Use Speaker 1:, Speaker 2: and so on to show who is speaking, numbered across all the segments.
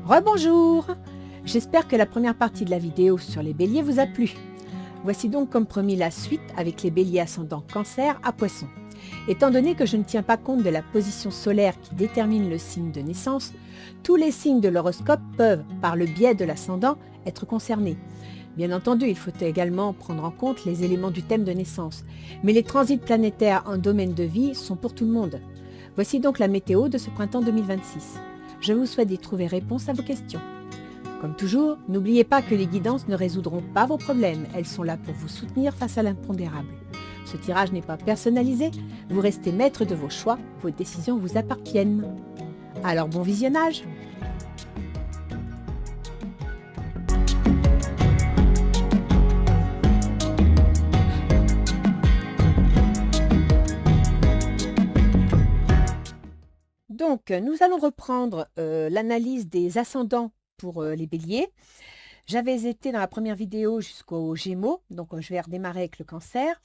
Speaker 1: Rebonjour! J'espère que la première partie de la vidéo sur les béliers vous a plu. Voici donc comme promis la suite avec les béliers ascendant Cancer à Poissons. Étant donné que je ne tiens pas compte de la position solaire qui détermine le signe de naissance, tous les signes de l'horoscope peuvent, par le biais de l'ascendant, être concernés. Bien entendu, il faut également prendre en compte les éléments du thème de naissance, mais les transits planétaires en domaine de vie sont pour tout le monde. Voici donc la météo de ce printemps 2026. Je vous souhaite d'y trouver réponse à vos questions. Comme toujours, n'oubliez pas que les guidances ne résoudront pas vos problèmes, elles sont là pour vous soutenir face à l'impondérable. Ce tirage n'est pas personnalisé, vous restez maître de vos choix, vos décisions vous appartiennent. Alors bon visionnage! Donc, nous allons reprendre l'analyse des ascendants pour les béliers. J'avais été dans la première vidéo jusqu'aux Gémeaux, donc je vais redémarrer avec le Cancer.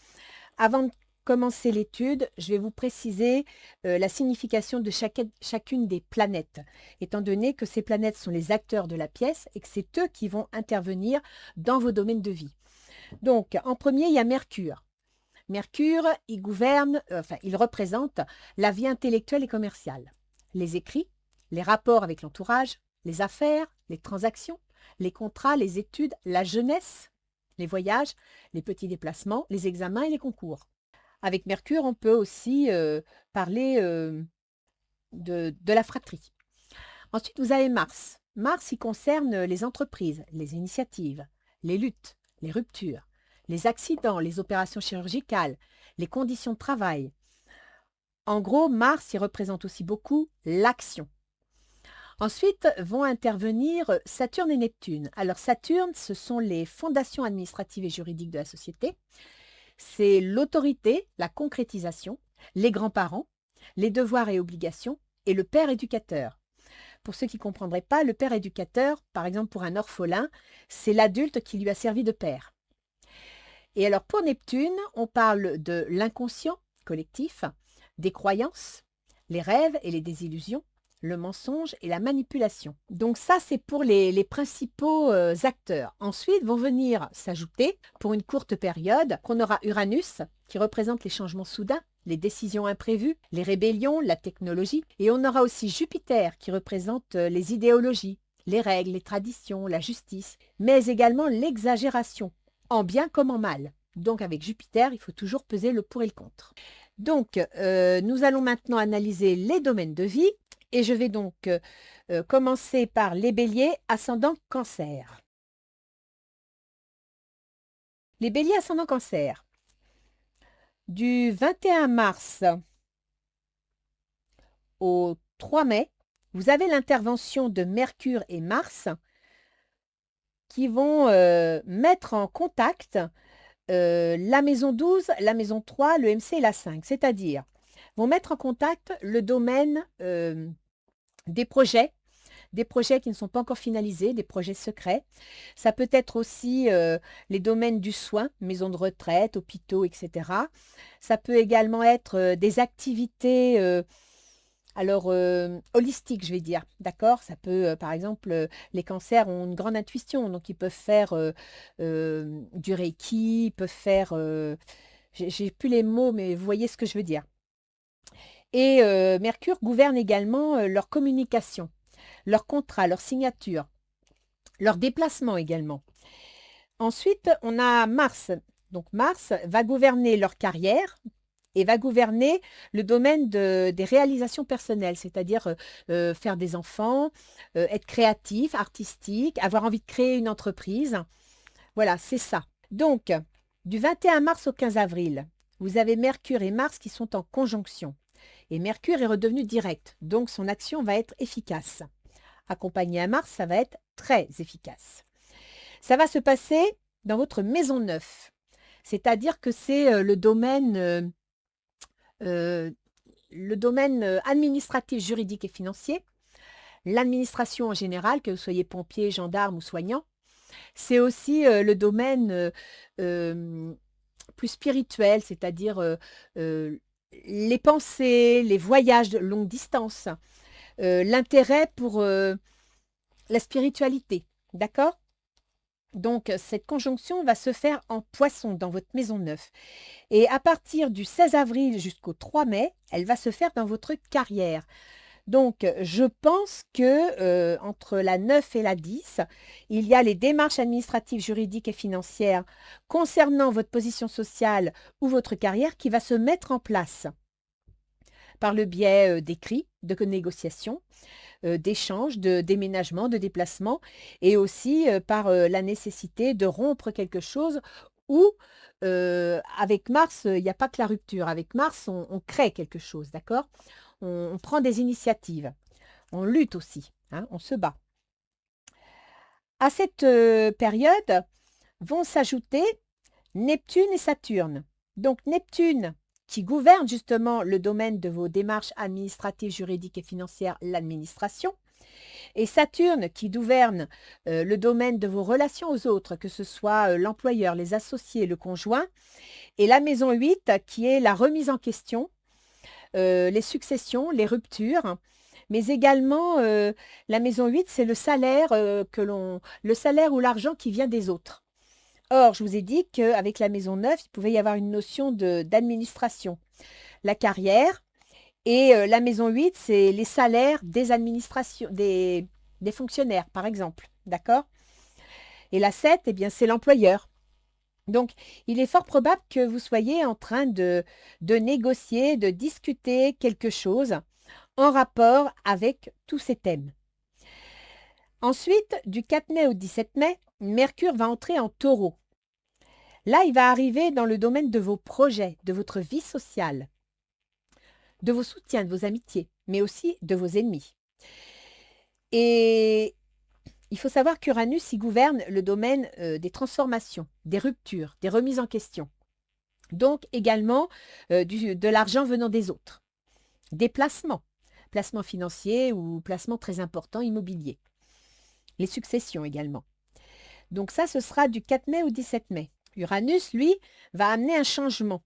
Speaker 1: Avant de commencer l'étude, je vais vous préciser la signification de chacune des planètes, étant donné que ces planètes sont les acteurs de la pièce et que c'est eux qui vont intervenir dans vos domaines de vie. Donc, en premier, il y a Mercure. Mercure, il gouverne, il représente la vie intellectuelle et commerciale. Les écrits, les rapports avec l'entourage, les affaires, les transactions, les contrats, les études, la jeunesse, les voyages, les petits déplacements, les examens et les concours. Avec Mercure, on peut aussi parler de la fratrie. Ensuite, vous avez Mars. Mars, il concerne les entreprises, les initiatives, les luttes, les ruptures, les accidents, les opérations chirurgicales, les conditions de travail. En gros, Mars, il représente aussi beaucoup l'action. Ensuite vont intervenir Saturne et Neptune. Alors Saturne, ce sont les fondations administratives et juridiques de la société. C'est l'autorité, la concrétisation, les grands-parents, les devoirs et obligations et le père éducateur. Pour ceux qui ne comprendraient pas, le père éducateur, par exemple pour un orphelin, c'est l'adulte qui lui a servi de père. Et alors pour Neptune, on parle de l'inconscient collectif, des croyances, les rêves et les désillusions, le mensonge et la manipulation. Donc ça, c'est pour les principaux acteurs. Ensuite vont venir s'ajouter, pour une courte période, qu'on aura Uranus, qui représente les changements soudains, les décisions imprévues, les rébellions, la technologie. Et on aura aussi Jupiter, qui représente les idéologies, les règles, les traditions, la justice, mais également l'exagération, en bien comme en mal. Donc avec Jupiter, il faut toujours peser le pour et le contre. Donc, nous allons maintenant analyser les domaines de vie et je vais donc commencer par les béliers ascendant Cancer. Les béliers ascendant Cancer. Du 21 mars au 3 mai, vous avez l'intervention de Mercure et Mars qui vont mettre en contact la maison 12, la maison 3, le MC et la 5, c'est-à-dire vont mettre en contact le domaine des projets qui ne sont pas encore finalisés, des projets secrets. Ça peut être aussi les domaines du soin, maisons de retraite, hôpitaux, etc. Ça peut également être des activités holistiques, je vais dire, d'accord? Ça peut, par exemple, les cancers ont une grande intuition, donc ils peuvent faire du reiki, ils peuvent faire, j'ai plus les mots, mais vous voyez ce que je veux dire. Et Mercure gouverne également leur communication, leurs contrats, leurs signatures, leurs déplacements également. Ensuite, on a Mars. Donc Mars va gouverner leur carrière, et va gouverner le domaine des réalisations personnelles, c'est-à-dire faire des enfants, être créatif, artistique, avoir envie de créer une entreprise. Voilà, c'est ça. Donc, du 21 mars au 15 avril, vous avez Mercure et Mars qui sont en conjonction. Et Mercure est redevenu direct, donc son action va être efficace. Accompagné à Mars, ça va être très efficace. Ça va se passer dans votre maison 9, c'est-à-dire que c'est le domaine administratif, juridique et financier, l'administration en général, que vous soyez pompier, gendarme ou soignant. C'est aussi le domaine plus spirituel, c'est-à-dire les pensées, les voyages de longue distance, l'intérêt pour la spiritualité, d'accord? Donc, cette conjonction va se faire en Poisson dans votre maison 9. Et à partir du 16 avril jusqu'au 3 mai, elle va se faire dans votre carrière. Donc, je pense que entre la 9 et la 10, il y a les démarches administratives, juridiques et financières concernant votre position sociale ou votre carrière qui va se mettre en place par le biais d'écrits, de négociations, d'échanges, de déménagements, de déplacements, et aussi par la nécessité de rompre quelque chose ou avec Mars, il n'y a pas que la rupture. Avec Mars, on crée quelque chose, d'accord? On prend des initiatives. On lutte aussi, hein, on se bat. À cette période vont s'ajouter Neptune et Saturne. Donc Neptune, qui gouverne justement le domaine de vos démarches administratives, juridiques et financières, l'administration, et Saturne, qui gouverne le domaine de vos relations aux autres, que ce soit l'employeur, les associés, le conjoint, et la maison 8, qui est la remise en question, les successions, les ruptures, mais également la maison 8, c'est le salaire le salaire ou l'argent qui vient des autres. Or, je vous ai dit qu'avec la maison 9, il pouvait y avoir une notion d'administration. La carrière et la maison 8, c'est les salaires des administrations, des fonctionnaires, par exemple. D'accord? Et la 7, eh bien, c'est l'employeur. Donc, il est fort probable que vous soyez en train de négocier, de discuter quelque chose en rapport avec tous ces thèmes. Ensuite, du 4 mai au 17 mai, Mercure va entrer en Taureau. Là, il va arriver dans le domaine de vos projets, de votre vie sociale, de vos soutiens, de vos amitiés, mais aussi de vos ennemis. Et il faut savoir qu'Uranus y gouverne le domaine des transformations, des ruptures, des remises en question. Donc également de l'argent venant des autres. Des placements financiers ou placements très importants immobiliers. Les successions également. Donc ça, ce sera du 4 mai au 17 mai. Uranus, lui, va amener un changement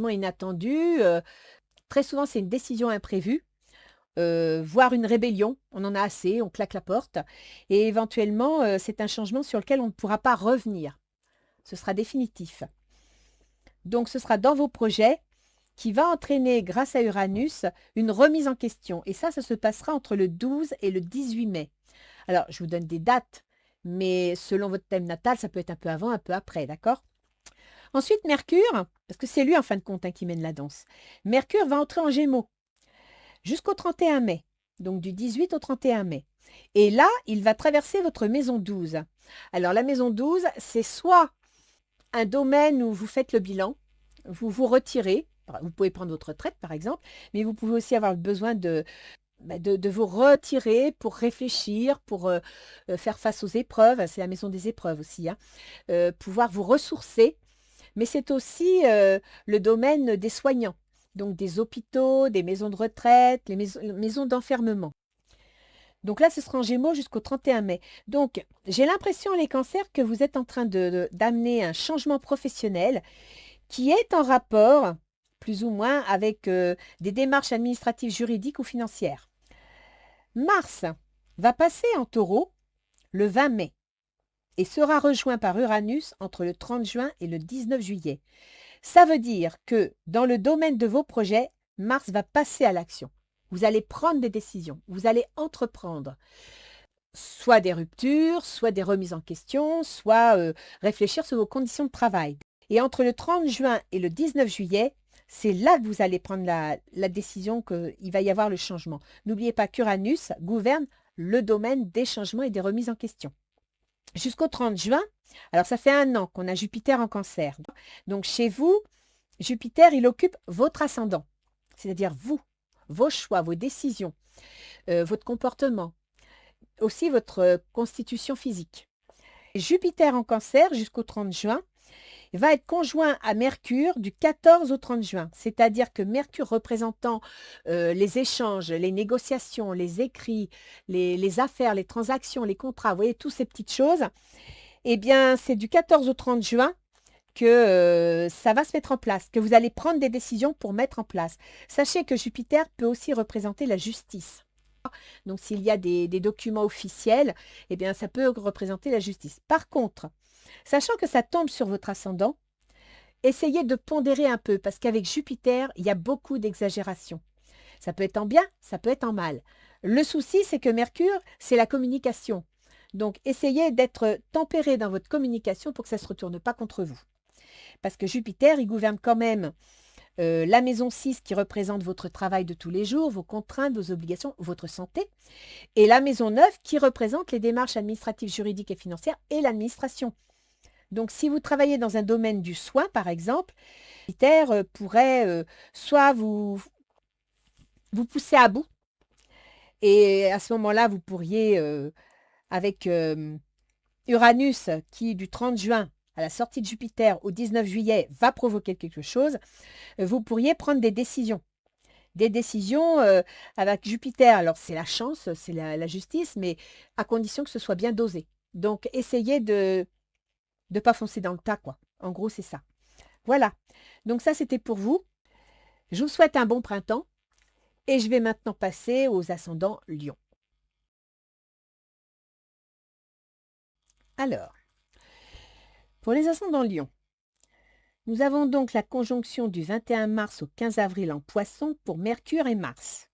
Speaker 1: inattendu. Très souvent, c'est une décision imprévue, voire une rébellion. On en a assez, on claque la porte. Et éventuellement, c'est un changement sur lequel on ne pourra pas revenir. Ce sera définitif. Donc, ce sera dans vos projets qui va entraîner, grâce à Uranus, une remise en question. Et ça se passera entre le 12 et le 18 mai. Alors, je vous donne des dates, mais selon votre thème natal, ça peut être un peu avant, un peu après, d'accord? Ensuite, Mercure, parce que c'est lui en fin de compte qui mène la danse. Mercure va entrer en Gémeaux jusqu'au 31 mai, donc du 18 au 31 mai. Et là, il va traverser votre maison 12. Alors, la maison 12, c'est soit un domaine où vous faites le bilan, vous vous retirez, vous pouvez prendre votre retraite par exemple, mais vous pouvez aussi avoir besoin de vous retirer pour réfléchir, pour faire face aux épreuves. C'est la maison des épreuves aussi, hein. Pouvoir vous ressourcer. Mais c'est aussi le domaine des soignants, donc des hôpitaux, des maisons de retraite, les maisons d'enfermement. Donc là, ce sera en Gémeaux jusqu'au 31 mai. Donc, j'ai l'impression, les cancers, que vous êtes en train d'amener un changement professionnel qui est en rapport, plus ou moins, avec des démarches administratives, juridiques ou financières. Mars va passer en Taureau le 20 mai et sera rejoint par Uranus entre le 30 juin et le 19 juillet. Ça veut dire que dans le domaine de vos projets, Mars va passer à l'action. Vous allez prendre des décisions, vous allez entreprendre soit des ruptures, soit des remises en question, soit réfléchir sur vos conditions de travail. Et entre le 30 juin et le 19 juillet, c'est là que vous allez prendre la décision qu'il va y avoir le changement. N'oubliez pas qu'Uranus gouverne le domaine des changements et des remises en question. Jusqu'au 30 juin, alors ça fait 1 an qu'on a Jupiter en Cancer. Donc chez vous, Jupiter, il occupe votre ascendant, c'est-à-dire vous, vos choix, vos décisions, votre comportement, aussi votre constitution physique. Jupiter en Cancer jusqu'au 30 juin va être conjoint à Mercure du 14 au 30 juin. C'est-à-dire que Mercure représentant les échanges, les négociations, les écrits, les affaires, les transactions, les contrats, vous voyez, toutes ces petites choses, eh bien, c'est du 14 au 30 juin que ça va se mettre en place, que vous allez prendre des décisions pour mettre en place. Sachez que Jupiter peut aussi représenter la justice. Donc, s'il y a des documents officiels, eh bien, ça peut représenter la justice. Par contre, sachant que ça tombe sur votre ascendant, essayez de pondérer un peu, parce qu'avec Jupiter, il y a beaucoup d'exagération. Ça peut être en bien, ça peut être en mal. Le souci, c'est que Mercure, c'est la communication. Donc, essayez d'être tempéré dans votre communication pour que ça ne se retourne pas contre vous. Parce que Jupiter, il gouverne quand même la maison 6 qui représente votre travail de tous les jours, vos contraintes, vos obligations, votre santé. Et la maison 9 qui représente les démarches administratives, juridiques et financières et l'administration. Donc, si vous travaillez dans un domaine du soin, par exemple, Jupiter pourrait soit vous pousser à bout. Et à ce moment-là, vous pourriez, avec Uranus, qui du 30 juin à la sortie de Jupiter au 19 juillet va provoquer quelque chose, vous pourriez prendre des décisions. Des décisions avec Jupiter. Alors, c'est la chance, c'est la justice, mais à condition que ce soit bien dosé. Donc, essayez de ne pas foncer dans le tas, quoi. En gros, c'est ça. Voilà. Donc, ça, c'était pour vous. Je vous souhaite un bon printemps. Et je vais maintenant passer aux ascendants Lion. Alors, pour les ascendants Lion, nous avons donc la conjonction du 21 mars au 15 avril en Poisson pour Mercure et Mars.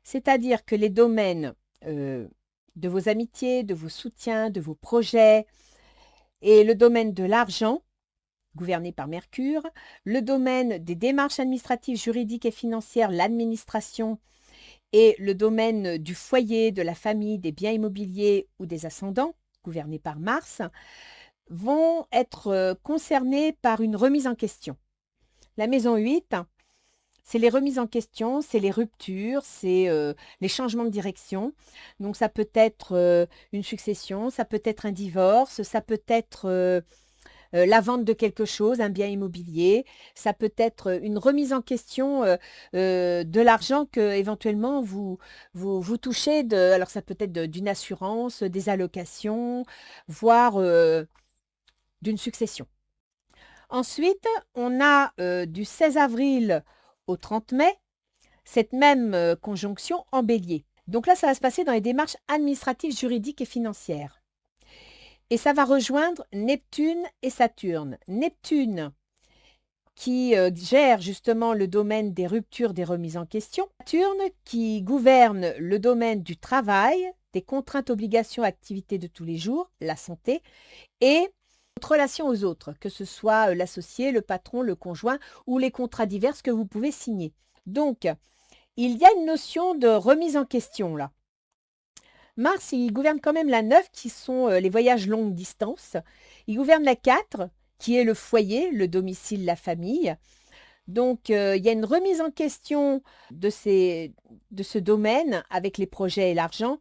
Speaker 1: C'est-à-dire que les domaines de vos amitiés, de vos soutiens, de vos projets et le domaine de l'argent, gouverné par Mercure, le domaine des démarches administratives, juridiques et financières, l'administration, et le domaine du foyer, de la famille, des biens immobiliers ou des ascendants, gouvernés par Mars, vont être concernés par une remise en question. La maison 8, c'est les remises en question, c'est les ruptures, c'est les changements de direction. Donc ça peut être une succession, ça peut être un divorce, ça peut être la vente de quelque chose, un bien immobilier, ça peut être une remise en question de l'argent que éventuellement vous touchez, alors ça peut être d'une assurance, des allocations, voire d'une succession. Ensuite, on a du 16 avril au 30 mai, cette même conjonction en bélier. Donc là, ça va se passer dans les démarches administratives, juridiques et financières. Et ça va rejoindre Neptune et Saturne. Neptune qui gère justement le domaine des ruptures, des remises en question. Saturne qui gouverne le domaine du travail, des contraintes, obligations, activités de tous les jours, la santé, et votre relation aux autres, que ce soit l'associé, le patron, le conjoint ou les contrats divers que vous pouvez signer. Donc, il y a une notion de remise en question là. Mars, il gouverne quand même la 9, qui sont les voyages longue distance. Il gouverne la 4, qui est le foyer, le domicile, la famille. Donc, il y a une remise en question de ce domaine avec les projets et l'argent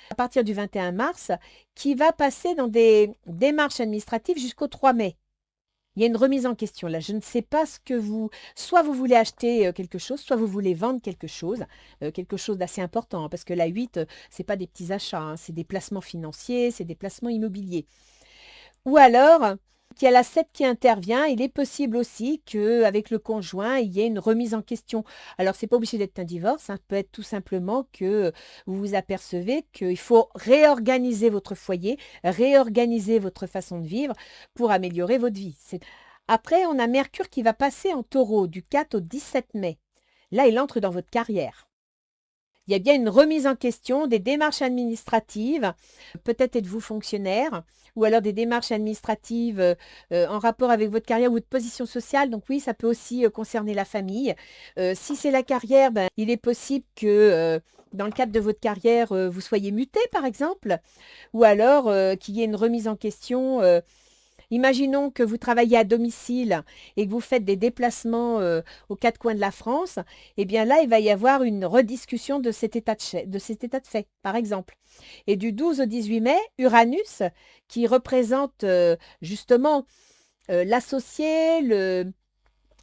Speaker 1: à partir du 21 mars, qui va passer dans des démarches administratives jusqu'au 3 mai. Il y a une remise en question là. Je ne sais pas ce que soit vous voulez acheter quelque chose, soit vous voulez vendre quelque chose d'assez important, hein, parce que la 8, ce n'est pas des petits achats, hein, c'est des placements financiers, c'est des placements immobiliers. Ou alors, qu'il y a la 7 qui intervient, il est possible aussi qu'avec le conjoint, il y ait une remise en question. Alors, ce n'est pas obligé d'être un divorce, ça peut être tout simplement que vous vous apercevez qu'il faut réorganiser votre foyer, réorganiser votre façon de vivre pour améliorer votre vie. Après, on a Mercure qui va passer en Taureau du 4 au 17 mai. Là, il entre dans votre carrière. Il y a bien une remise en question des démarches administratives. Peut-être êtes-vous fonctionnaire ou alors des démarches administratives en rapport avec votre carrière ou votre position sociale. Donc oui, ça peut aussi concerner la famille. Si c'est la carrière, il est possible que dans le cadre de votre carrière, vous soyez muté, par exemple, ou alors qu'il y ait une remise en question. Imaginons que vous travaillez à domicile et que vous faites des déplacements aux quatre coins de la France. Eh bien là, il va y avoir une rediscussion de cet état de fait, par exemple. Et du 12 au 18 mai, Uranus, qui représente justement l'associé,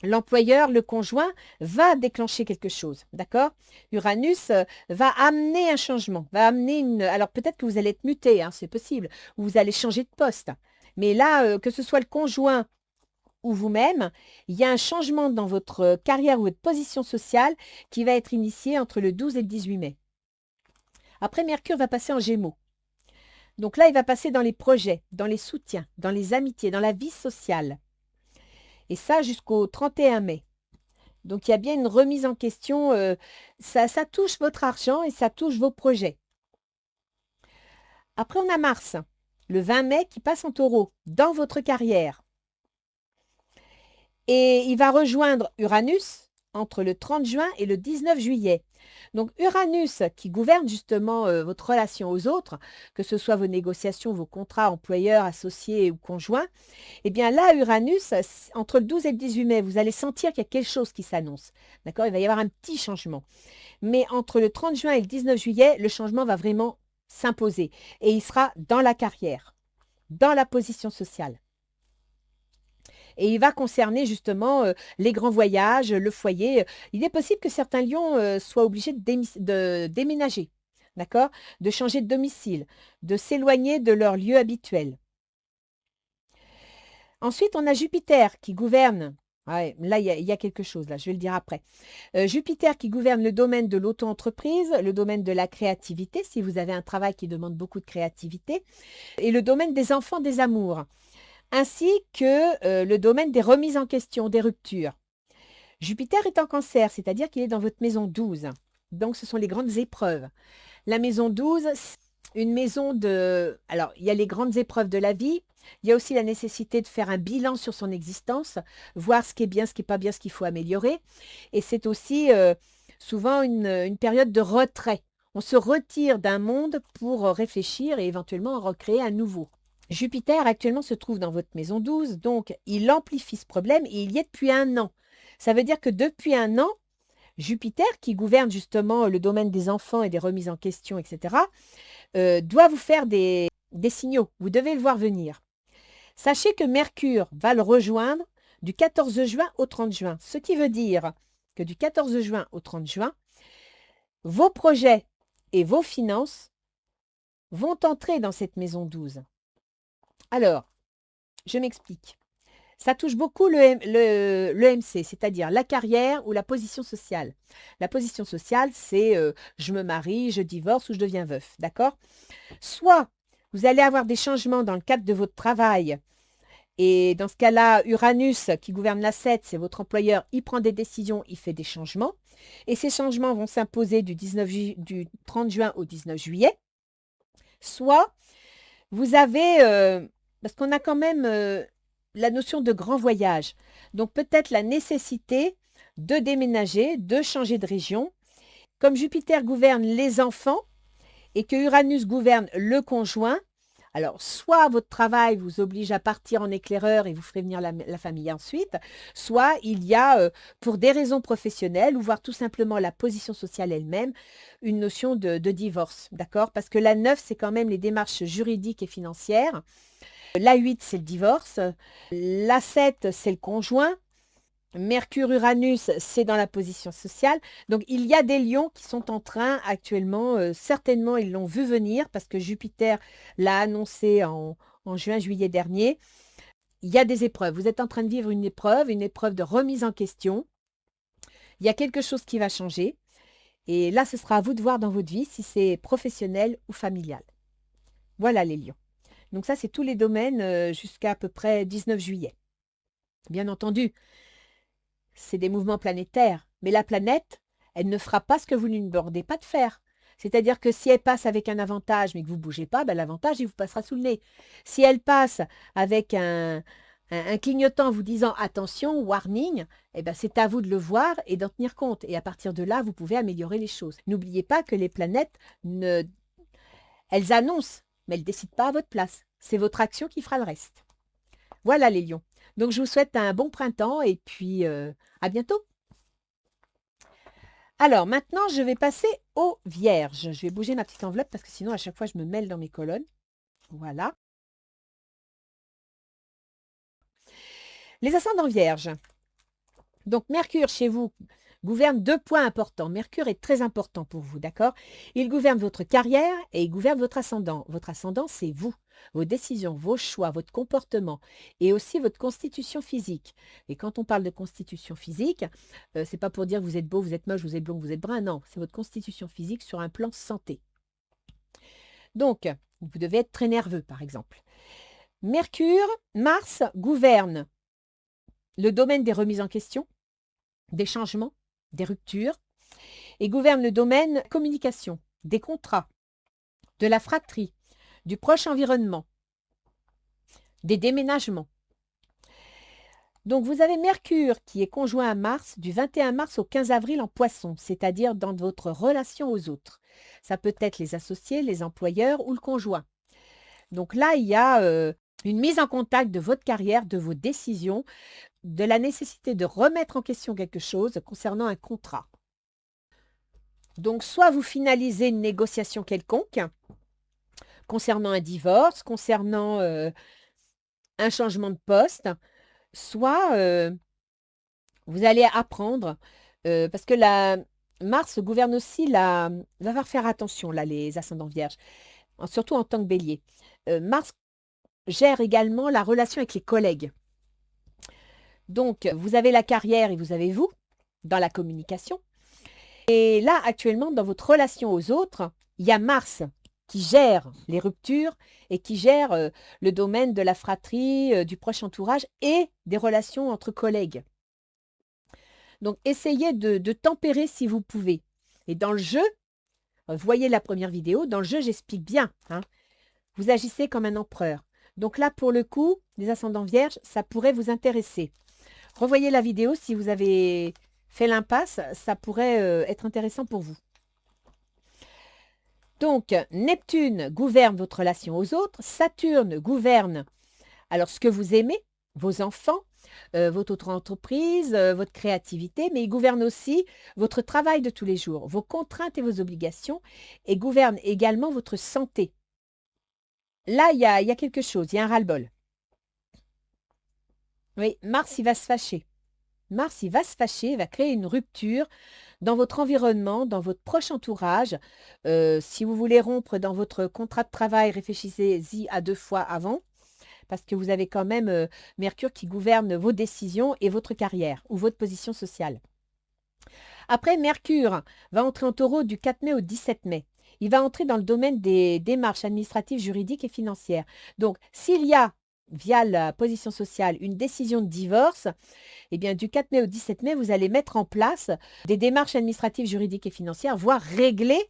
Speaker 1: l'employeur, le conjoint, va déclencher quelque chose, d'accord? Uranus va amener un changement, va amener une... Alors peut-être que vous allez être muté, hein, c'est possible, ou vous allez changer de poste. Mais là, que ce soit le conjoint ou vous-même, il y a un changement dans votre carrière ou votre position sociale qui va être initié entre le 12 et le 18 mai. Après, Mercure va passer en Gémeaux. Donc là, il va passer dans les projets, dans les soutiens, dans les amitiés, dans la vie sociale. Et ça jusqu'au 31 mai. Donc il y a bien une remise en question. Ça touche votre argent et ça touche vos projets. Après, on a Mars, le 20 mai, qui passe en Taureau, dans votre carrière. Et il va rejoindre Uranus entre le 30 juin et le 19 juillet. Donc Uranus, qui gouverne justement votre relation aux autres, que ce soit vos négociations, vos contrats employeurs, associés ou conjoints, eh bien là, Uranus, entre le 12 et le 18 mai, vous allez sentir qu'il y a quelque chose qui s'annonce. D'accord? Il va y avoir un petit changement. Mais entre le 30 juin et le 19 juillet, le changement va vraiment s'imposer. Et il sera dans la carrière, dans la position sociale. Et il va concerner justement les grands voyages, le foyer. Il est possible que certains lions soient obligés de déménager, d'accord? De changer de domicile, de s'éloigner de leur lieu habituel. Ensuite, on a Jupiter qui gouverne. Ouais, là, il y a quelque chose, là, je vais le dire après. Jupiter qui gouverne le domaine de l'auto-entreprise, le domaine de la créativité, si vous avez un travail qui demande beaucoup de créativité, et le domaine des enfants, des amours, ainsi que le domaine des remises en question, des ruptures. Jupiter est en Cancer, c'est-à-dire qu'il est dans votre maison 12. Donc, ce sont les grandes épreuves. La maison 12, c'est une maison de... Alors, il y a les grandes épreuves de la vie. Il y a aussi la nécessité de faire un bilan sur son existence, voir ce qui est bien, ce qui n'est pas bien, ce qu'il faut améliorer. Et c'est aussi souvent une période de retrait. On se retire d'un monde pour réfléchir et éventuellement en recréer un nouveau. Jupiter actuellement se trouve dans votre maison 12, donc il amplifie ce problème et il y est depuis un an. Ça veut dire que depuis un an, Jupiter, qui gouverne justement le domaine des enfants et des remises en question, etc., doit vous faire des signaux. Vous devez le voir venir. Sachez que Mercure va le rejoindre du 14 juin au 30 juin, ce qui veut dire que du 14 juin au 30 juin, vos projets et vos finances vont entrer dans cette maison 12. Alors, je m'explique. Ça touche beaucoup le MC, c'est-à-dire la carrière ou la position sociale. La position sociale, c'est je me marie, je divorce ou je deviens veuf, d'accord? Soit vous allez avoir des changements dans le cadre de votre travail, et dans ce cas-là, Uranus, qui gouverne la 7, c'est votre employeur, il prend des décisions, il fait des changements, et ces changements vont s'imposer du 30 juin au 19 juillet. Soit vous avez, parce qu'on a quand même la notion de grand voyage, donc peut-être la nécessité de déménager, de changer de région. Comme Jupiter gouverne les enfants et que Uranus gouverne le conjoint, alors soit votre travail vous oblige à partir en éclaireur et vous ferez venir la famille ensuite, soit il y a, pour des raisons professionnelles ou voire tout simplement la position sociale elle-même, une notion de divorce, d'accord? Parce que la 9, c'est quand même les démarches juridiques et financières. La 8, c'est le divorce. La 7, c'est le conjoint. Mercure-Uranus, c'est dans la position sociale. Donc, il y a des lions qui sont en train actuellement, certainement, ils l'ont vu venir parce que Jupiter l'a annoncé en juin-juillet dernier. Il y a des épreuves. Vous êtes en train de vivre une épreuve de remise en question. Il y a quelque chose qui va changer. Et là, ce sera à vous de voir dans votre vie si c'est professionnel ou familial. Voilà les lions. Donc ça, c'est tous les domaines jusqu'à peu près 19 juillet. Bien entendu, c'est des mouvements planétaires. Mais la planète, elle ne fera pas ce que vous ne lui demandez pas de faire. C'est-à-dire que si elle passe avec un avantage, mais que vous ne bougez pas, ben l'avantage, il vous passera sous le nez. Si elle passe avec un clignotant vous disant attention, warning, eh ben c'est à vous de le voir et d'en tenir compte. Et à partir de là, vous pouvez améliorer les choses. N'oubliez pas que les planètes, elles annoncent, mais elles ne décident pas à votre place. C'est votre action qui fera le reste. Voilà les lions. Donc je vous souhaite un bon printemps et puis à bientôt. Alors maintenant, je vais passer aux vierges. Je vais bouger ma petite enveloppe parce que sinon à chaque fois je me mêle dans mes colonnes. Voilà. Les ascendants vierges. Donc Mercure chez vous gouverne deux points importants. Mercure est très important pour vous, d'accord? Il gouverne votre carrière et il gouverne votre ascendant. Votre ascendant, c'est vous, vos décisions, vos choix, votre comportement et aussi votre constitution physique. Et quand on parle de constitution physique, c'est pas pour dire que vous êtes beau, vous êtes moche, vous êtes blond, vous êtes brun, non, c'est votre constitution physique sur un plan santé. Donc, vous devez être très nerveux, par exemple. Mars gouverne le domaine des remises en question, des changements, des ruptures, et gouverne le domaine communication, des contrats, de la fratrie, du proche environnement, des déménagements. Donc, vous avez Mercure qui est conjoint à Mars du 21 mars au 15 avril en Poisson, c'est-à-dire dans votre relation aux autres. Ça peut être les associés, les employeurs ou le conjoint. Donc là, il y a une mise en contact de votre carrière, de vos décisions, de la nécessité de remettre en question quelque chose concernant un contrat. Donc, soit vous finalisez une négociation quelconque concernant un divorce, concernant un changement de poste, soit vous allez apprendre, parce que Mars gouverne aussi va falloir faire attention, là, les ascendants vierges, surtout en tant que bélier. Mars gère également la relation avec les collègues. Donc, vous avez la carrière et vous avez vous, dans la communication. Et là, actuellement, dans votre relation aux autres, il y a Mars qui gère les ruptures et qui gère le domaine de la fratrie, du proche entourage et des relations entre collègues. Donc, essayez de tempérer si vous pouvez. Et dans le jeu, voyez la première vidéo, dans le jeu, j'explique bien. Vous agissez comme un empereur. Donc là, pour le coup, les ascendants vierges, ça pourrait vous intéresser. Revoyez la vidéo si vous avez fait l'impasse, ça pourrait être intéressant pour vous. Donc, Neptune gouverne votre relation aux autres, Saturne gouverne alors ce que vous aimez, vos enfants, votre autre entreprise, votre créativité, mais il gouverne aussi votre travail de tous les jours, vos contraintes et vos obligations, et gouverne également votre santé. Là, il y a quelque chose, il y a un ras-le-bol. Oui, Mars, il va se fâcher. Mars, il va se fâcher, il va créer une rupture dans votre environnement, dans votre proche entourage. Si vous voulez rompre dans votre contrat de travail, réfléchissez-y à 2 fois avant, parce que vous avez quand même Mercure qui gouverne vos décisions et votre carrière ou votre position sociale. Après, Mercure va entrer en Taureau du 4 mai au 17 mai. Il va entrer dans le domaine des démarches administratives, juridiques et financières. Donc, s'il y a, via la position sociale, une décision de divorce, eh bien, du 4 mai au 17 mai, vous allez mettre en place des démarches administratives, juridiques et financières, voire régler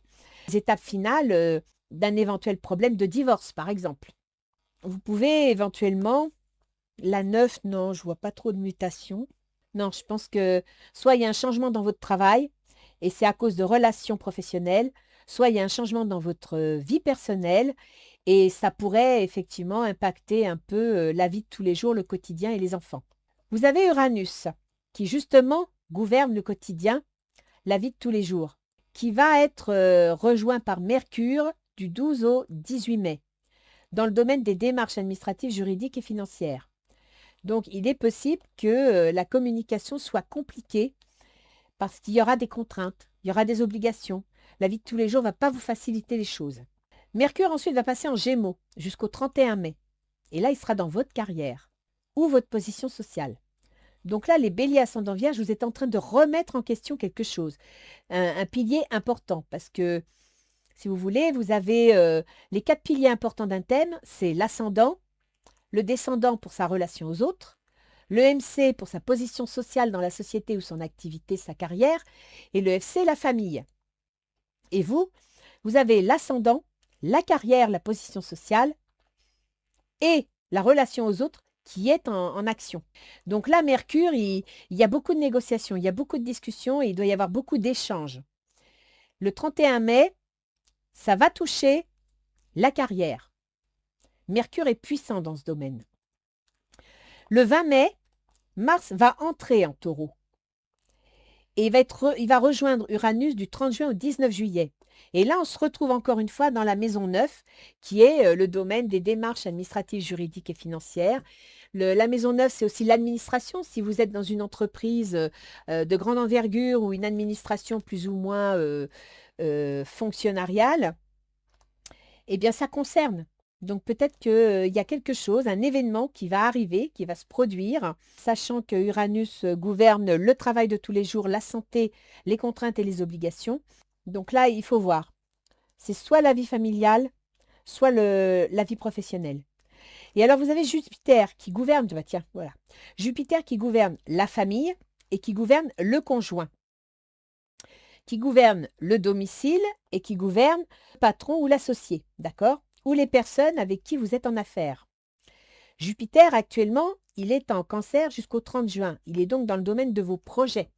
Speaker 1: les étapes finales d'un éventuel problème de divorce, par exemple. Vous pouvez éventuellement, la 9, non, je ne vois pas trop de mutation. Non, je pense que soit il y a un changement dans votre travail, et c'est à cause de relations professionnelles, soit il y a un changement dans votre vie personnelle, et ça pourrait effectivement impacter un peu la vie de tous les jours, le quotidien et les enfants. Vous avez Uranus, qui justement gouverne le quotidien, la vie de tous les jours, qui va être rejoint par Mercure du 12 au 18 mai, dans le domaine des démarches administratives, juridiques et financières. Donc, il est possible que la communication soit compliquée parce qu'il y aura des contraintes, il y aura des obligations. La vie de tous les jours ne va pas vous faciliter les choses. Mercure ensuite va passer en Gémeaux jusqu'au 31 mai. Et là, il sera dans votre carrière ou votre position sociale. Donc là, les béliers ascendants vierges, vous êtes en train de remettre en question quelque chose, un pilier important, parce que, si vous voulez, vous avez les 4 piliers importants d'un thème, c'est l'ascendant, le descendant pour sa relation aux autres, le MC pour sa position sociale dans la société ou son activité, sa carrière, et le FC, la famille. Et vous avez l'ascendant, la carrière, la position sociale et la relation aux autres qui est en action. Donc là, Mercure, il y a beaucoup de négociations, il y a beaucoup de discussions et il doit y avoir beaucoup d'échanges. Le 31 mai, ça va toucher la carrière. Mercure est puissant dans ce domaine. Le 20 mai, Mars va entrer en Taureau et il va rejoindre Uranus du 30 juin au 19 juillet. Et là, on se retrouve encore une fois dans la maison 9, qui est le domaine des démarches administratives, juridiques et financières. La maison 9, c'est aussi l'administration. Si vous êtes dans une entreprise de grande envergure ou une administration plus ou moins fonctionnariale, eh bien, ça concerne. Donc, peut-être qu'il y a quelque chose, un événement qui va arriver, qui va se produire, sachant que Uranus gouverne le travail de tous les jours, la santé, les contraintes et les obligations. Donc là, il faut voir. C'est soit la vie familiale, soit la vie professionnelle. Et alors, vous avez Jupiter qui gouverne, bah tiens, voilà. Jupiter qui gouverne la famille et qui gouverne le conjoint, qui gouverne le domicile et qui gouverne le patron ou l'associé, d'accord? Ou les personnes avec qui vous êtes en affaires. Jupiter, actuellement, il est en Cancer jusqu'au 30 juin. Il est donc dans le domaine de vos projets.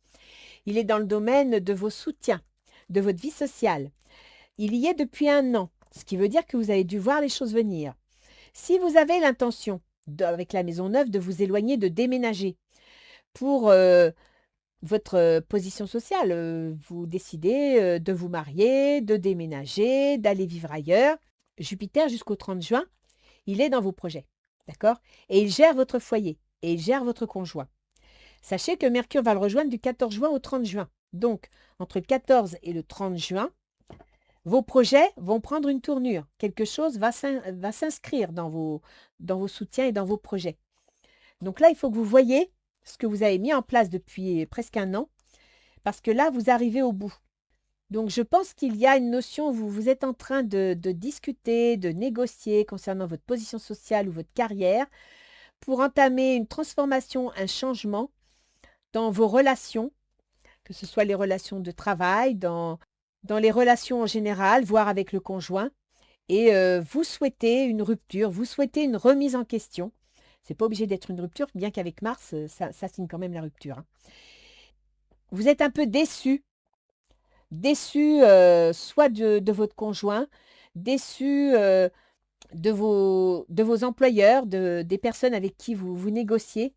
Speaker 1: Il est dans le domaine de vos soutiens, de votre vie sociale. Il y est depuis 1 an, ce qui veut dire que vous avez dû voir les choses venir. Si vous avez l'intention, avec la maison neuve, de vous éloigner, de déménager pour votre position sociale, vous décidez de vous marier, de déménager, d'aller vivre ailleurs, Jupiter jusqu'au 30 juin, il est dans vos projets, d'accord? Et il gère votre foyer et il gère votre conjoint. Sachez que Mercure va le rejoindre du 14 juin au 30 juin. Donc, entre le 14 et le 30 juin, vos projets vont prendre une tournure. Quelque chose va s'inscrire dans vos soutiens et dans vos projets. Donc là, il faut que vous voyez ce que vous avez mis en place depuis presque 1 an, parce que là, vous arrivez au bout. Donc, je pense qu'il y a une notion où vous êtes en train de discuter, de négocier concernant votre position sociale ou votre carrière pour entamer une transformation, un changement dans vos relations, que ce soit les relations de travail, dans les relations en général, voire avec le conjoint. Et vous souhaitez une rupture, vous souhaitez une remise en question. Ce n'est pas obligé d'être une rupture, bien qu'avec Mars, ça signe quand même la rupture, hein. Vous êtes un peu déçu soit de votre conjoint, déçu de vos employeurs, des personnes avec qui vous négociez,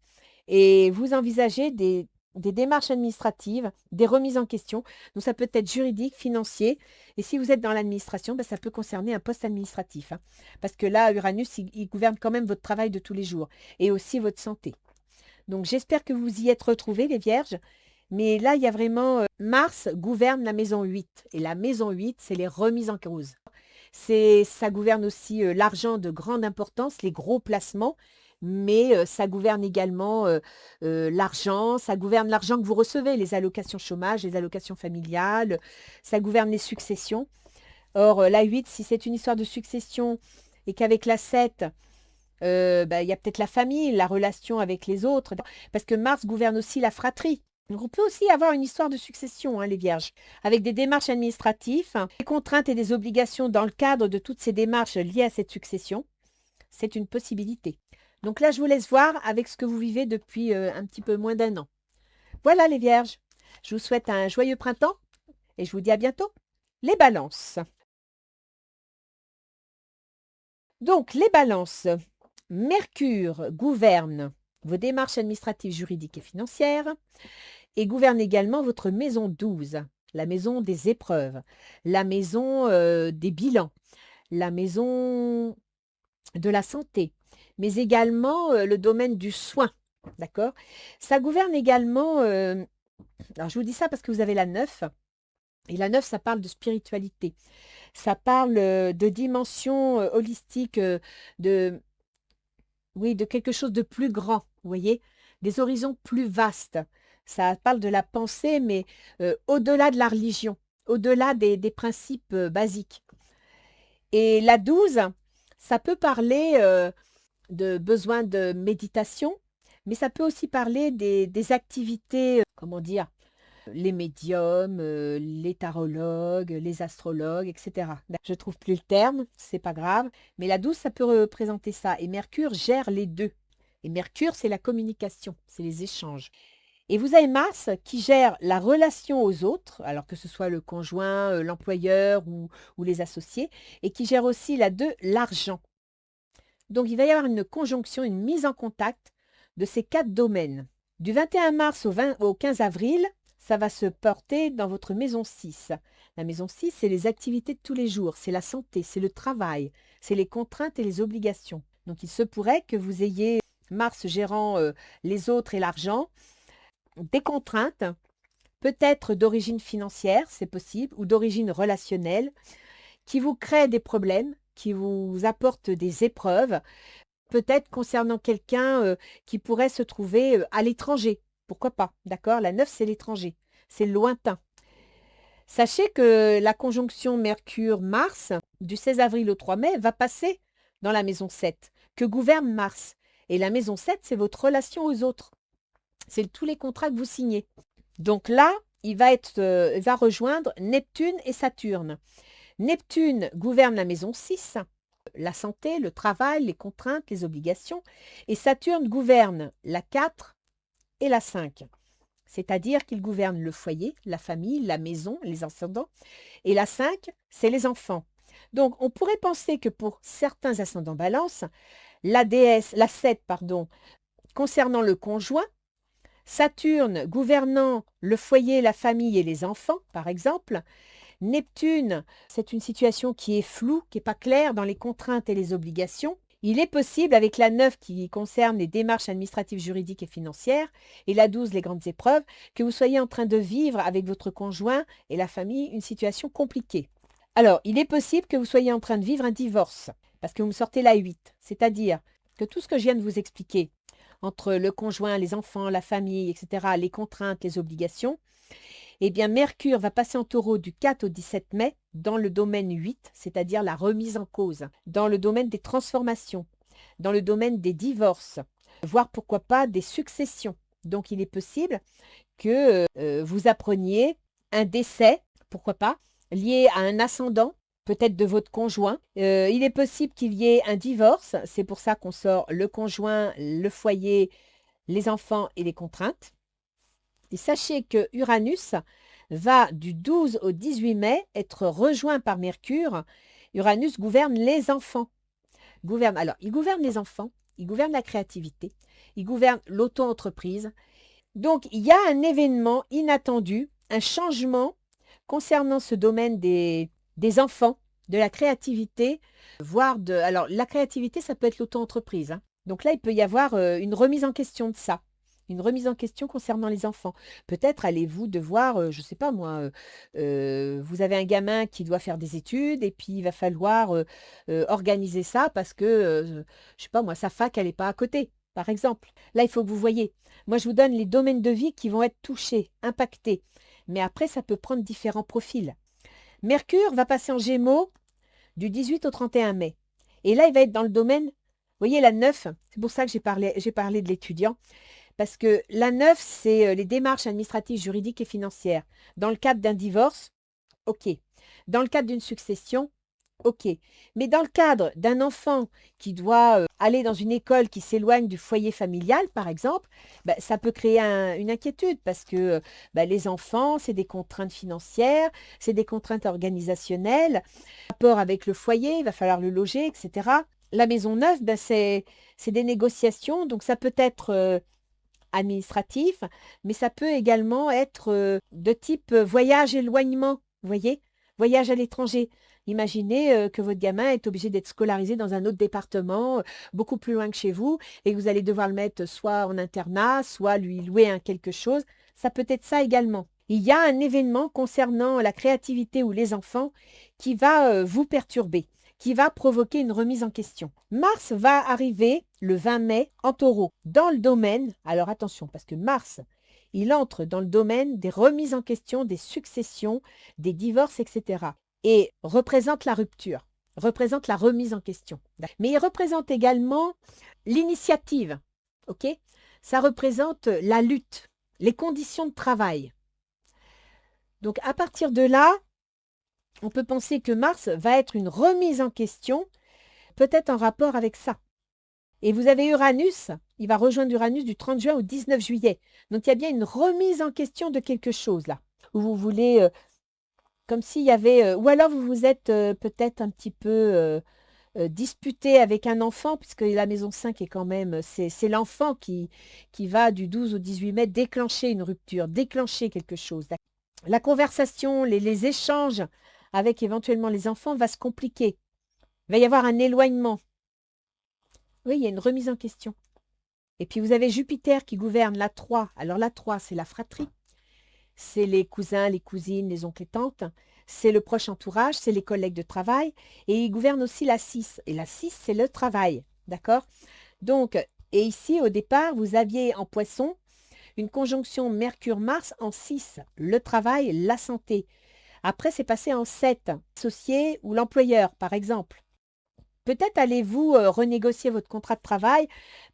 Speaker 1: et vous envisagez des démarches administratives, des remises en question. Donc ça peut être juridique, financier, et si vous êtes dans l'administration, ben, ça peut concerner un poste administratif, hein. Parce que là, Uranus, il gouverne quand même votre travail de tous les jours, et aussi votre santé. Donc j'espère que vous y êtes retrouvés, les Vierges. Mais là, il y a vraiment Mars gouverne la maison 8. Et la maison 8, c'est les remises en cause. Ça gouverne aussi l'argent de grande importance, les gros placements, mais ça gouverne également l'argent, ça gouverne l'argent que vous recevez, les allocations chômage, les allocations familiales, ça gouverne les successions. Or, la 8, si c'est une histoire de succession et qu'avec la 7, bah, il y a peut-être la famille, la relation avec les autres, parce que Mars gouverne aussi la fratrie. Donc, on peut aussi avoir une histoire de succession, hein, les Vierges, avec des démarches administratives, hein, des contraintes et des obligations dans le cadre de toutes ces démarches liées à cette succession. C'est une possibilité. Donc là, je vous laisse voir avec ce que vous vivez depuis un petit peu moins d'1 an. Voilà, les Vierges. Je vous souhaite un joyeux printemps et je vous dis à bientôt. Les balances. Donc, les balances. Mercure gouverne vos démarches administratives, juridiques et financières et gouverne également votre maison 12, la maison des épreuves, la maison des bilans, la maison de la santé, mais également le domaine du soin, d'accord? Ça gouverne également, alors je vous dis ça parce que vous avez la 9, et la 9, ça parle de spiritualité, ça parle de dimension holistique, oui, de quelque chose de plus grand, vous voyez, des horizons plus vastes. Ça parle de la pensée, mais au-delà de la religion, au-delà des principes basiques. Et la 12, ça peut parler de besoin de méditation, mais ça peut aussi parler des activités, comment dire, les médiums, les tarologues, les astrologues, etc. Je ne trouve plus le terme, c'est pas grave, mais la 12, ça peut représenter ça. Et Mercure gère les deux. Et Mercure, c'est la communication, c'est les échanges. Et vous avez Mars qui gère la relation aux autres, alors que ce soit le conjoint, l'employeur ou les associés, et qui gère aussi la 2, l'argent. Donc il va y avoir une conjonction, une mise en contact de ces 4 domaines. Du 21 mars au 15 avril, ça va se porter dans votre maison 6. La maison 6, c'est les activités de tous les jours, c'est la santé, c'est le travail, c'est les contraintes et les obligations. Donc il se pourrait que vous ayez Mars gérant les autres et l'argent, des contraintes, peut-être d'origine financière, c'est possible, ou d'origine relationnelle, qui vous créent des problèmes, qui vous apportent des épreuves, peut-être concernant quelqu'un qui pourrait se trouver à l'étranger. Pourquoi pas, d'accord? La 9, c'est l'étranger, c'est le lointain. Sachez que la conjonction Mercure-Mars du 16 avril au 3 mai va passer dans la maison 7, que gouverne Mars. Et la maison 7, c'est votre relation aux autres. C'est tous les contrats que vous signez. Donc là, il va rejoindre Neptune et Saturne. Neptune gouverne la maison 6, la santé, le travail, les contraintes, les obligations. Et Saturne gouverne la 4 et la 5. C'est-à-dire qu'il gouverne le foyer, la famille, la maison, les ascendants. Et la 5, c'est les enfants. Donc, on pourrait penser que pour certains ascendants balance, la 7, concernant le conjoint, Saturne gouvernant le foyer, la famille et les enfants, par exemple. Neptune, c'est une situation qui est floue, qui n'est pas claire dans les contraintes et les obligations. Il est possible, avec la 9 qui concerne les démarches administratives, juridiques et financières, et la 12, les grandes épreuves, que vous soyez en train de vivre avec votre conjoint et la famille une situation compliquée. Alors, il est possible que vous soyez en train de vivre un divorce, parce que vous me sortez la 8, c'est-à-dire que tout ce que je viens de vous expliquer, entre le conjoint, les enfants, la famille, etc., les contraintes, les obligations, eh bien, Mercure va passer en taureau du 4 au 17 mai dans le domaine 8, c'est-à-dire la remise en cause, dans le domaine des transformations, dans le domaine des divorces, voire pourquoi pas des successions. Donc, il est possible que vous appreniez un décès, pourquoi pas, lié à un ascendant, peut-être de votre conjoint. Il est possible qu'il y ait un divorce, c'est pour ça qu'on sort le conjoint, le foyer, les enfants et les contraintes. Et sachez que Uranus va du 12 au 18 mai être rejoint par Mercure. Uranus gouverne les enfants. Il gouverne les enfants, il gouverne la créativité, il gouverne l'auto-entreprise. Donc, il y a un événement inattendu, un changement concernant ce domaine des enfants, de la créativité, voire de... Alors, la créativité, ça peut être l'auto-entreprise. Donc là, il peut y avoir une remise en question de ça. Une remise en question concernant les enfants. Peut-être allez-vous devoir, je ne sais pas moi, vous avez un gamin qui doit faire des études et puis il va falloir organiser ça parce que, je ne sais pas moi, sa fac, elle n'est pas à côté, par exemple. Là, il faut que vous voyez. Moi, je vous donne les domaines de vie qui vont être touchés, impactés. Mais après, ça peut prendre différents profils. Mercure va passer en Gémeaux du 18 au 31 mai. Et là, il va être dans le domaine, vous voyez, la 9, c'est pour ça que j'ai parlé de l'étudiant. Parce que la 9, c'est les démarches administratives, juridiques et financières. Dans le cadre d'un divorce, OK. Dans le cadre d'une succession, OK. Mais dans le cadre d'un enfant qui doit aller dans une école qui s'éloigne du foyer familial, par exemple, ça peut créer une inquiétude parce que les enfants, c'est des contraintes financières, c'est des contraintes organisationnelles, rapport avec le foyer, il va falloir le loger, etc. La maison neuve, c'est des négociations, donc ça peut être administratif, mais ça peut également être de type voyage-éloignement, vous voyez, voyage à l'étranger. Imaginez que votre gamin est obligé d'être scolarisé dans un autre département, beaucoup plus loin que chez vous, et que vous allez devoir le mettre soit en internat, soit lui louer quelque chose. Ça peut être ça également. Il y a un événement concernant la créativité ou les enfants qui va vous perturber, qui va provoquer une remise en question. Mars va arriver le 20 mai en taureau, dans le domaine, alors attention, parce que Mars, il entre dans le domaine des remises en question, des successions, des divorces, etc. Et représente la rupture, représente la remise en question. Mais il représente également l'initiative, ok? Ça représente la lutte, les conditions de travail. Donc à partir de là, on peut penser que Mars va être une remise en question, peut-être en rapport avec ça. Et vous avez Uranus, il va rejoindre Uranus du 30 juin au 19 juillet. Donc il y a bien une remise en question de quelque chose là, où vous voulez, comme s'il y avait, ou alors vous vous êtes peut-être un petit peu disputé avec un enfant, puisque la maison 5 est quand même, c'est l'enfant qui va du 12 au 18 mai déclencher une rupture, déclencher quelque chose. La conversation, les échanges avec éventuellement les enfants va se compliquer. Il va y avoir un éloignement. Oui, il y a une remise en question. Et puis vous avez Jupiter qui gouverne la 3. Alors la 3, c'est la fratrie. C'est les cousins, les cousines, les oncles et tantes. C'est le proche entourage, c'est les collègues de travail. Et il gouverne aussi la 6. Et la 6, c'est le travail. D'accord? Donc, et ici, au départ, vous aviez en Poisson une conjonction Mercure-Mars en 6. Le travail, la santé. Après, c'est passé en 7, associé ou l'employeur, par exemple. Peut-être allez-vous renégocier votre contrat de travail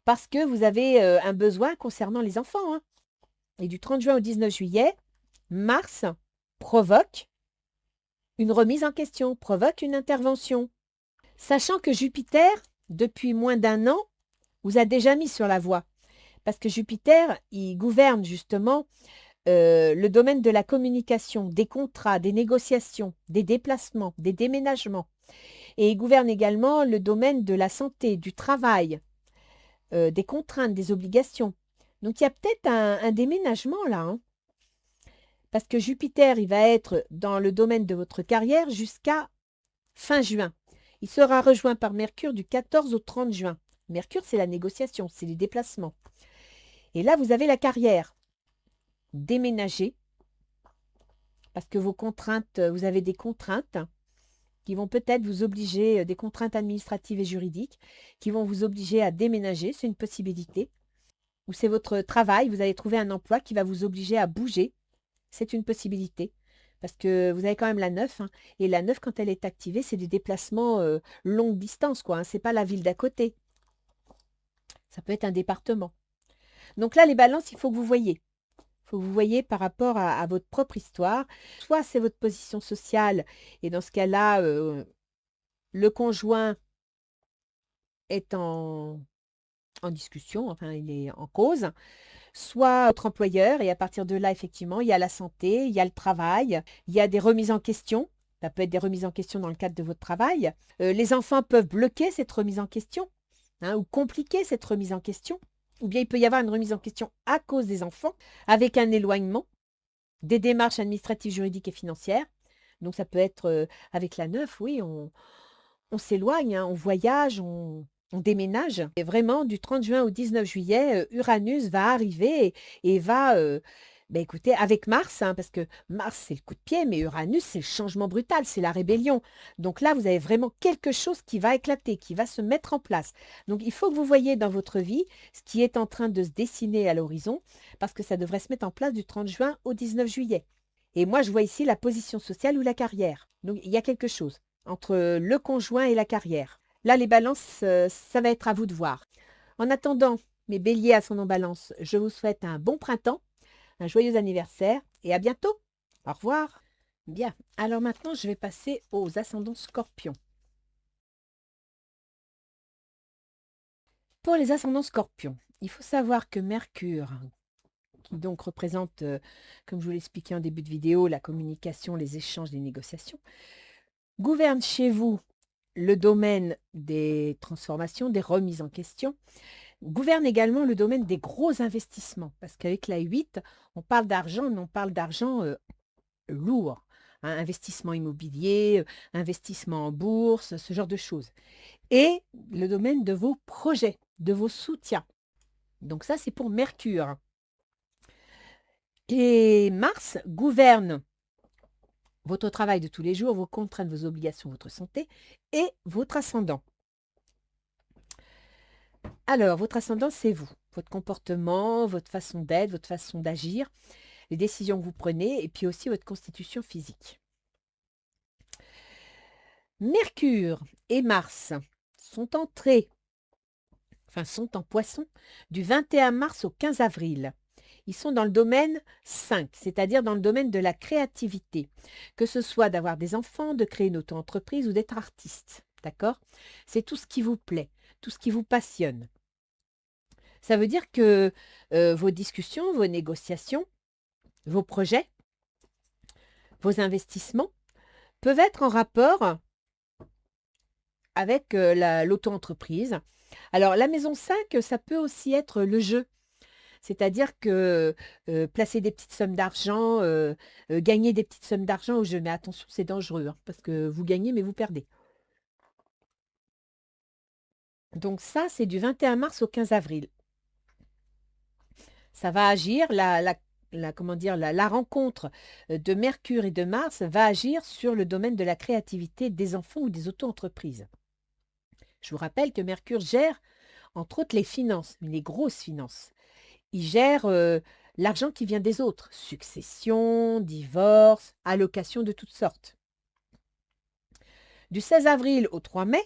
Speaker 1: parce que vous avez un besoin concernant les enfants, hein. Et du 30 juin au 19 juillet, Mars provoque une remise en question, provoque une intervention. Sachant que Jupiter, depuis moins d'un an, vous a déjà mis sur la voie. Parce que Jupiter, il gouverne justement le domaine de la communication, des contrats, des négociations, des déplacements, des déménagements. Et il gouverne également le domaine de la santé, du travail, des contraintes, des obligations. Donc il y a peut-être un déménagement là, hein. Parce que Jupiter, il va être dans le domaine de votre carrière jusqu'à fin juin. Il sera rejoint par Mercure du 14 au 30 juin. Mercure, c'est la négociation, c'est les déplacements. Et là, vous avez la carrière. Déménager, parce que vos contraintes, vous avez des contraintes qui vont peut-être vous obliger, des contraintes administratives et juridiques, qui vont vous obliger à déménager, c'est une possibilité. Ou c'est votre travail, vous allez trouver un emploi qui va vous obliger à bouger, c'est une possibilité. Parce que vous avez quand même la 9, hein, et la 9, quand elle est activée, c'est des déplacements longue distance, quoi, hein, c'est pas la ville d'à côté. Ça peut être un département. Donc là, les balances, il faut que vous voyez. Il faut que vous voyez par rapport à votre propre histoire. Soit c'est votre position sociale, et dans ce cas-là, le conjoint est en discussion, enfin, il est en cause. Soit votre employeur, et à partir de là, effectivement, il y a la santé, il y a le travail, il y a des remises en question. Ça peut être des remises en question dans le cadre de votre travail. Les enfants peuvent bloquer cette remise en question, hein, ou compliquer cette remise en question. Ou bien il peut y avoir une remise en question à cause des enfants, avec un éloignement, des démarches administratives, juridiques et financières. Donc ça peut être avec la 9, oui, on s'éloigne, hein, on voyage, on déménage. Et vraiment, du 30 juin au 19 juillet, Uranus va arriver et va, ben écoutez, avec Mars, hein, parce que Mars, c'est le coup de pied, mais Uranus, c'est le changement brutal, c'est la rébellion. Donc là, vous avez vraiment quelque chose qui va éclater, qui va se mettre en place. Donc il faut que vous voyez dans votre vie ce qui est en train de se dessiner à l'horizon, parce que ça devrait se mettre en place du 30 juin au 19 juillet. Et moi, je vois ici la position sociale ou la carrière. Donc il y a quelque chose entre le conjoint et la carrière. Là, les balances, ça va être à vous de voir. En attendant, mes béliers ascendant balance, je vous souhaite un bon printemps, un joyeux anniversaire et à bientôt. Au revoir. Bien, alors maintenant, je vais passer aux ascendants scorpions. Pour les ascendants scorpions, il faut savoir que Mercure, qui donc représente, comme je vous l'expliquais en début de vidéo, la communication, les échanges, les négociations, gouverne chez vous le domaine des transformations, des remises en question, gouverne également le domaine des gros investissements, parce qu'avec la 8, on parle d'argent, mais on parle d'argent lourd, hein, investissement immobilier, investissement en bourse, ce genre de choses. Et le domaine de vos projets, de vos soutiens. Donc ça, c'est pour Mercure. Et Mars gouverne votre travail de tous les jours, vos contraintes, vos obligations, votre santé et votre ascendant. Alors, votre ascendant, c'est vous, votre comportement, votre façon d'être, votre façon d'agir, les décisions que vous prenez et puis aussi votre constitution physique. Mercure et Mars sont sont en poisson du 21 mars au 15 avril. Ils sont dans le domaine 5, c'est-à-dire dans le domaine de la créativité, que ce soit d'avoir des enfants, de créer une auto-entreprise ou d'être artiste. D'accord? C'est tout ce qui vous plaît, tout ce qui vous passionne. Ça veut dire que vos discussions, vos négociations, vos projets, vos investissements peuvent être en rapport avec l'auto-entreprise. Alors, la maison 5, ça peut aussi être le jeu. C'est-à-dire que placer des petites sommes d'argent, gagner des petites sommes d'argent au jeu. Mais attention, c'est dangereux, hein, parce que vous gagnez, mais vous perdez. Donc ça, c'est du 21 mars au 15 avril. Ça va agir, comment dire, la rencontre de Mercure et de Mars va agir sur le domaine de la créativité des enfants ou des auto-entreprises. Je vous rappelle que Mercure gère, entre autres, les finances, mais les grosses finances. Il gère l'argent qui vient des autres, succession, divorce, allocation de toutes sortes. Du 16 avril au 3 mai,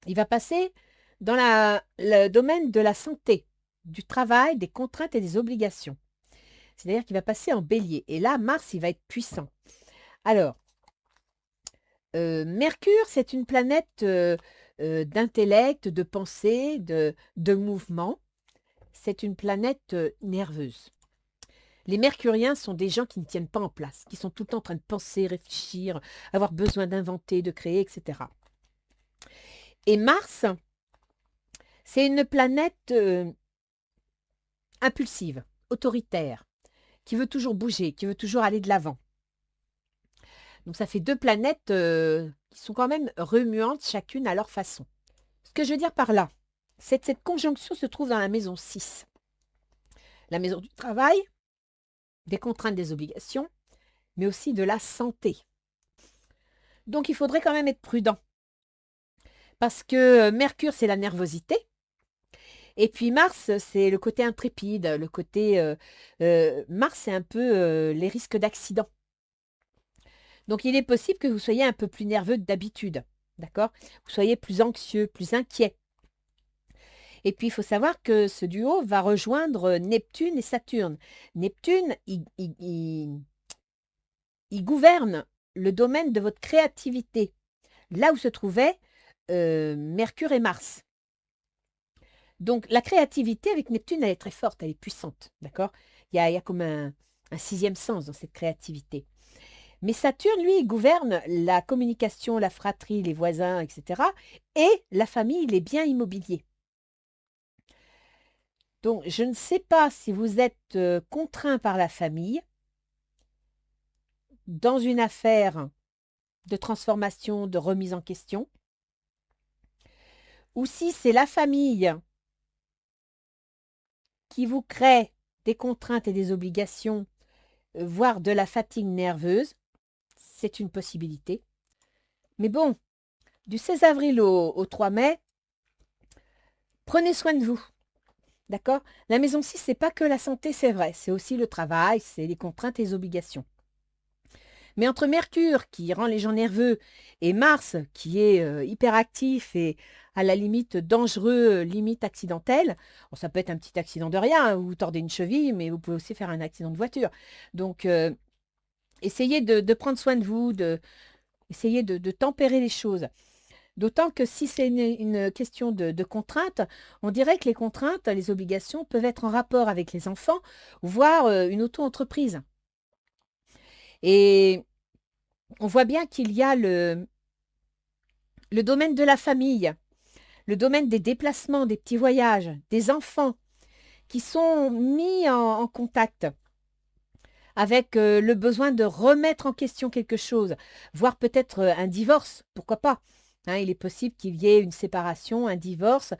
Speaker 1: il va passer dans le domaine de la santé, du travail, des contraintes et des obligations. C'est-à-dire qu'il va passer en bélier. Et là, Mars, il va être puissant. Alors, Mercure, c'est une planète d'intellect, de pensée, de mouvement. C'est une planète nerveuse. Les mercuriens sont des gens qui ne tiennent pas en place, qui sont tout le temps en train de penser, réfléchir, avoir besoin d'inventer, de créer, etc. Et Mars, c'est une planète impulsive, autoritaire, qui veut toujours bouger, qui veut toujours aller de l'avant. Donc ça fait deux planètes qui sont quand même remuantes chacune à leur façon. Ce que je veux dire par là, c'est que cette conjonction se trouve dans la maison 6. La maison du travail, des contraintes, des obligations, mais aussi de la santé. Donc il faudrait quand même être prudent. Parce que Mercure, c'est la nervosité. Et puis Mars, c'est le côté intrépide, le côté... Mars, c'est un peu les risques d'accident. Donc il est possible que vous soyez un peu plus nerveux que d'habitude. D'accord? Vous soyez plus anxieux, plus inquiet. Et puis il faut savoir que ce duo va rejoindre Neptune et Saturne. Neptune, il gouverne le domaine de votre créativité, là où se trouvaient Mercure et Mars. Donc la créativité avec Neptune, elle est très forte, elle est puissante, d'accord? Il y a comme un sixième sens dans cette créativité. Mais Saturne, lui, il gouverne la communication, la fratrie, les voisins, etc. Et la famille, les biens immobiliers. Donc, je ne sais pas si vous êtes contraint par la famille dans une affaire de transformation, de remise en question, ou si c'est la famille qui vous crée des contraintes et des obligations, voire de la fatigue nerveuse. C'est une possibilité. Mais bon, du 16 avril au 3 mai, prenez soin de vous. D'accord? La maison 6, ce n'est pas que la santé, c'est vrai. C'est aussi le travail, c'est les contraintes et les obligations. Mais entre Mercure, qui rend les gens nerveux, et Mars, qui est hyperactif et à la limite dangereux, limite accidentel, bon, ça peut être un petit accident de rien, vous tordez une cheville, mais vous pouvez aussi faire un accident de voiture. Donc, essayez de prendre soin de vous, essayez de tempérer les choses. D'autant que si c'est une question de contraintes, on dirait que les contraintes, les obligations peuvent être en rapport avec les enfants, voire une auto-entreprise. Et on voit bien qu'il y a le domaine de la famille, le domaine des déplacements, des petits voyages, des enfants qui sont mis en contact avec le besoin de remettre en question quelque chose, voire peut-être un divorce, pourquoi pas. Hein, il est possible qu'il y ait une séparation, un divorce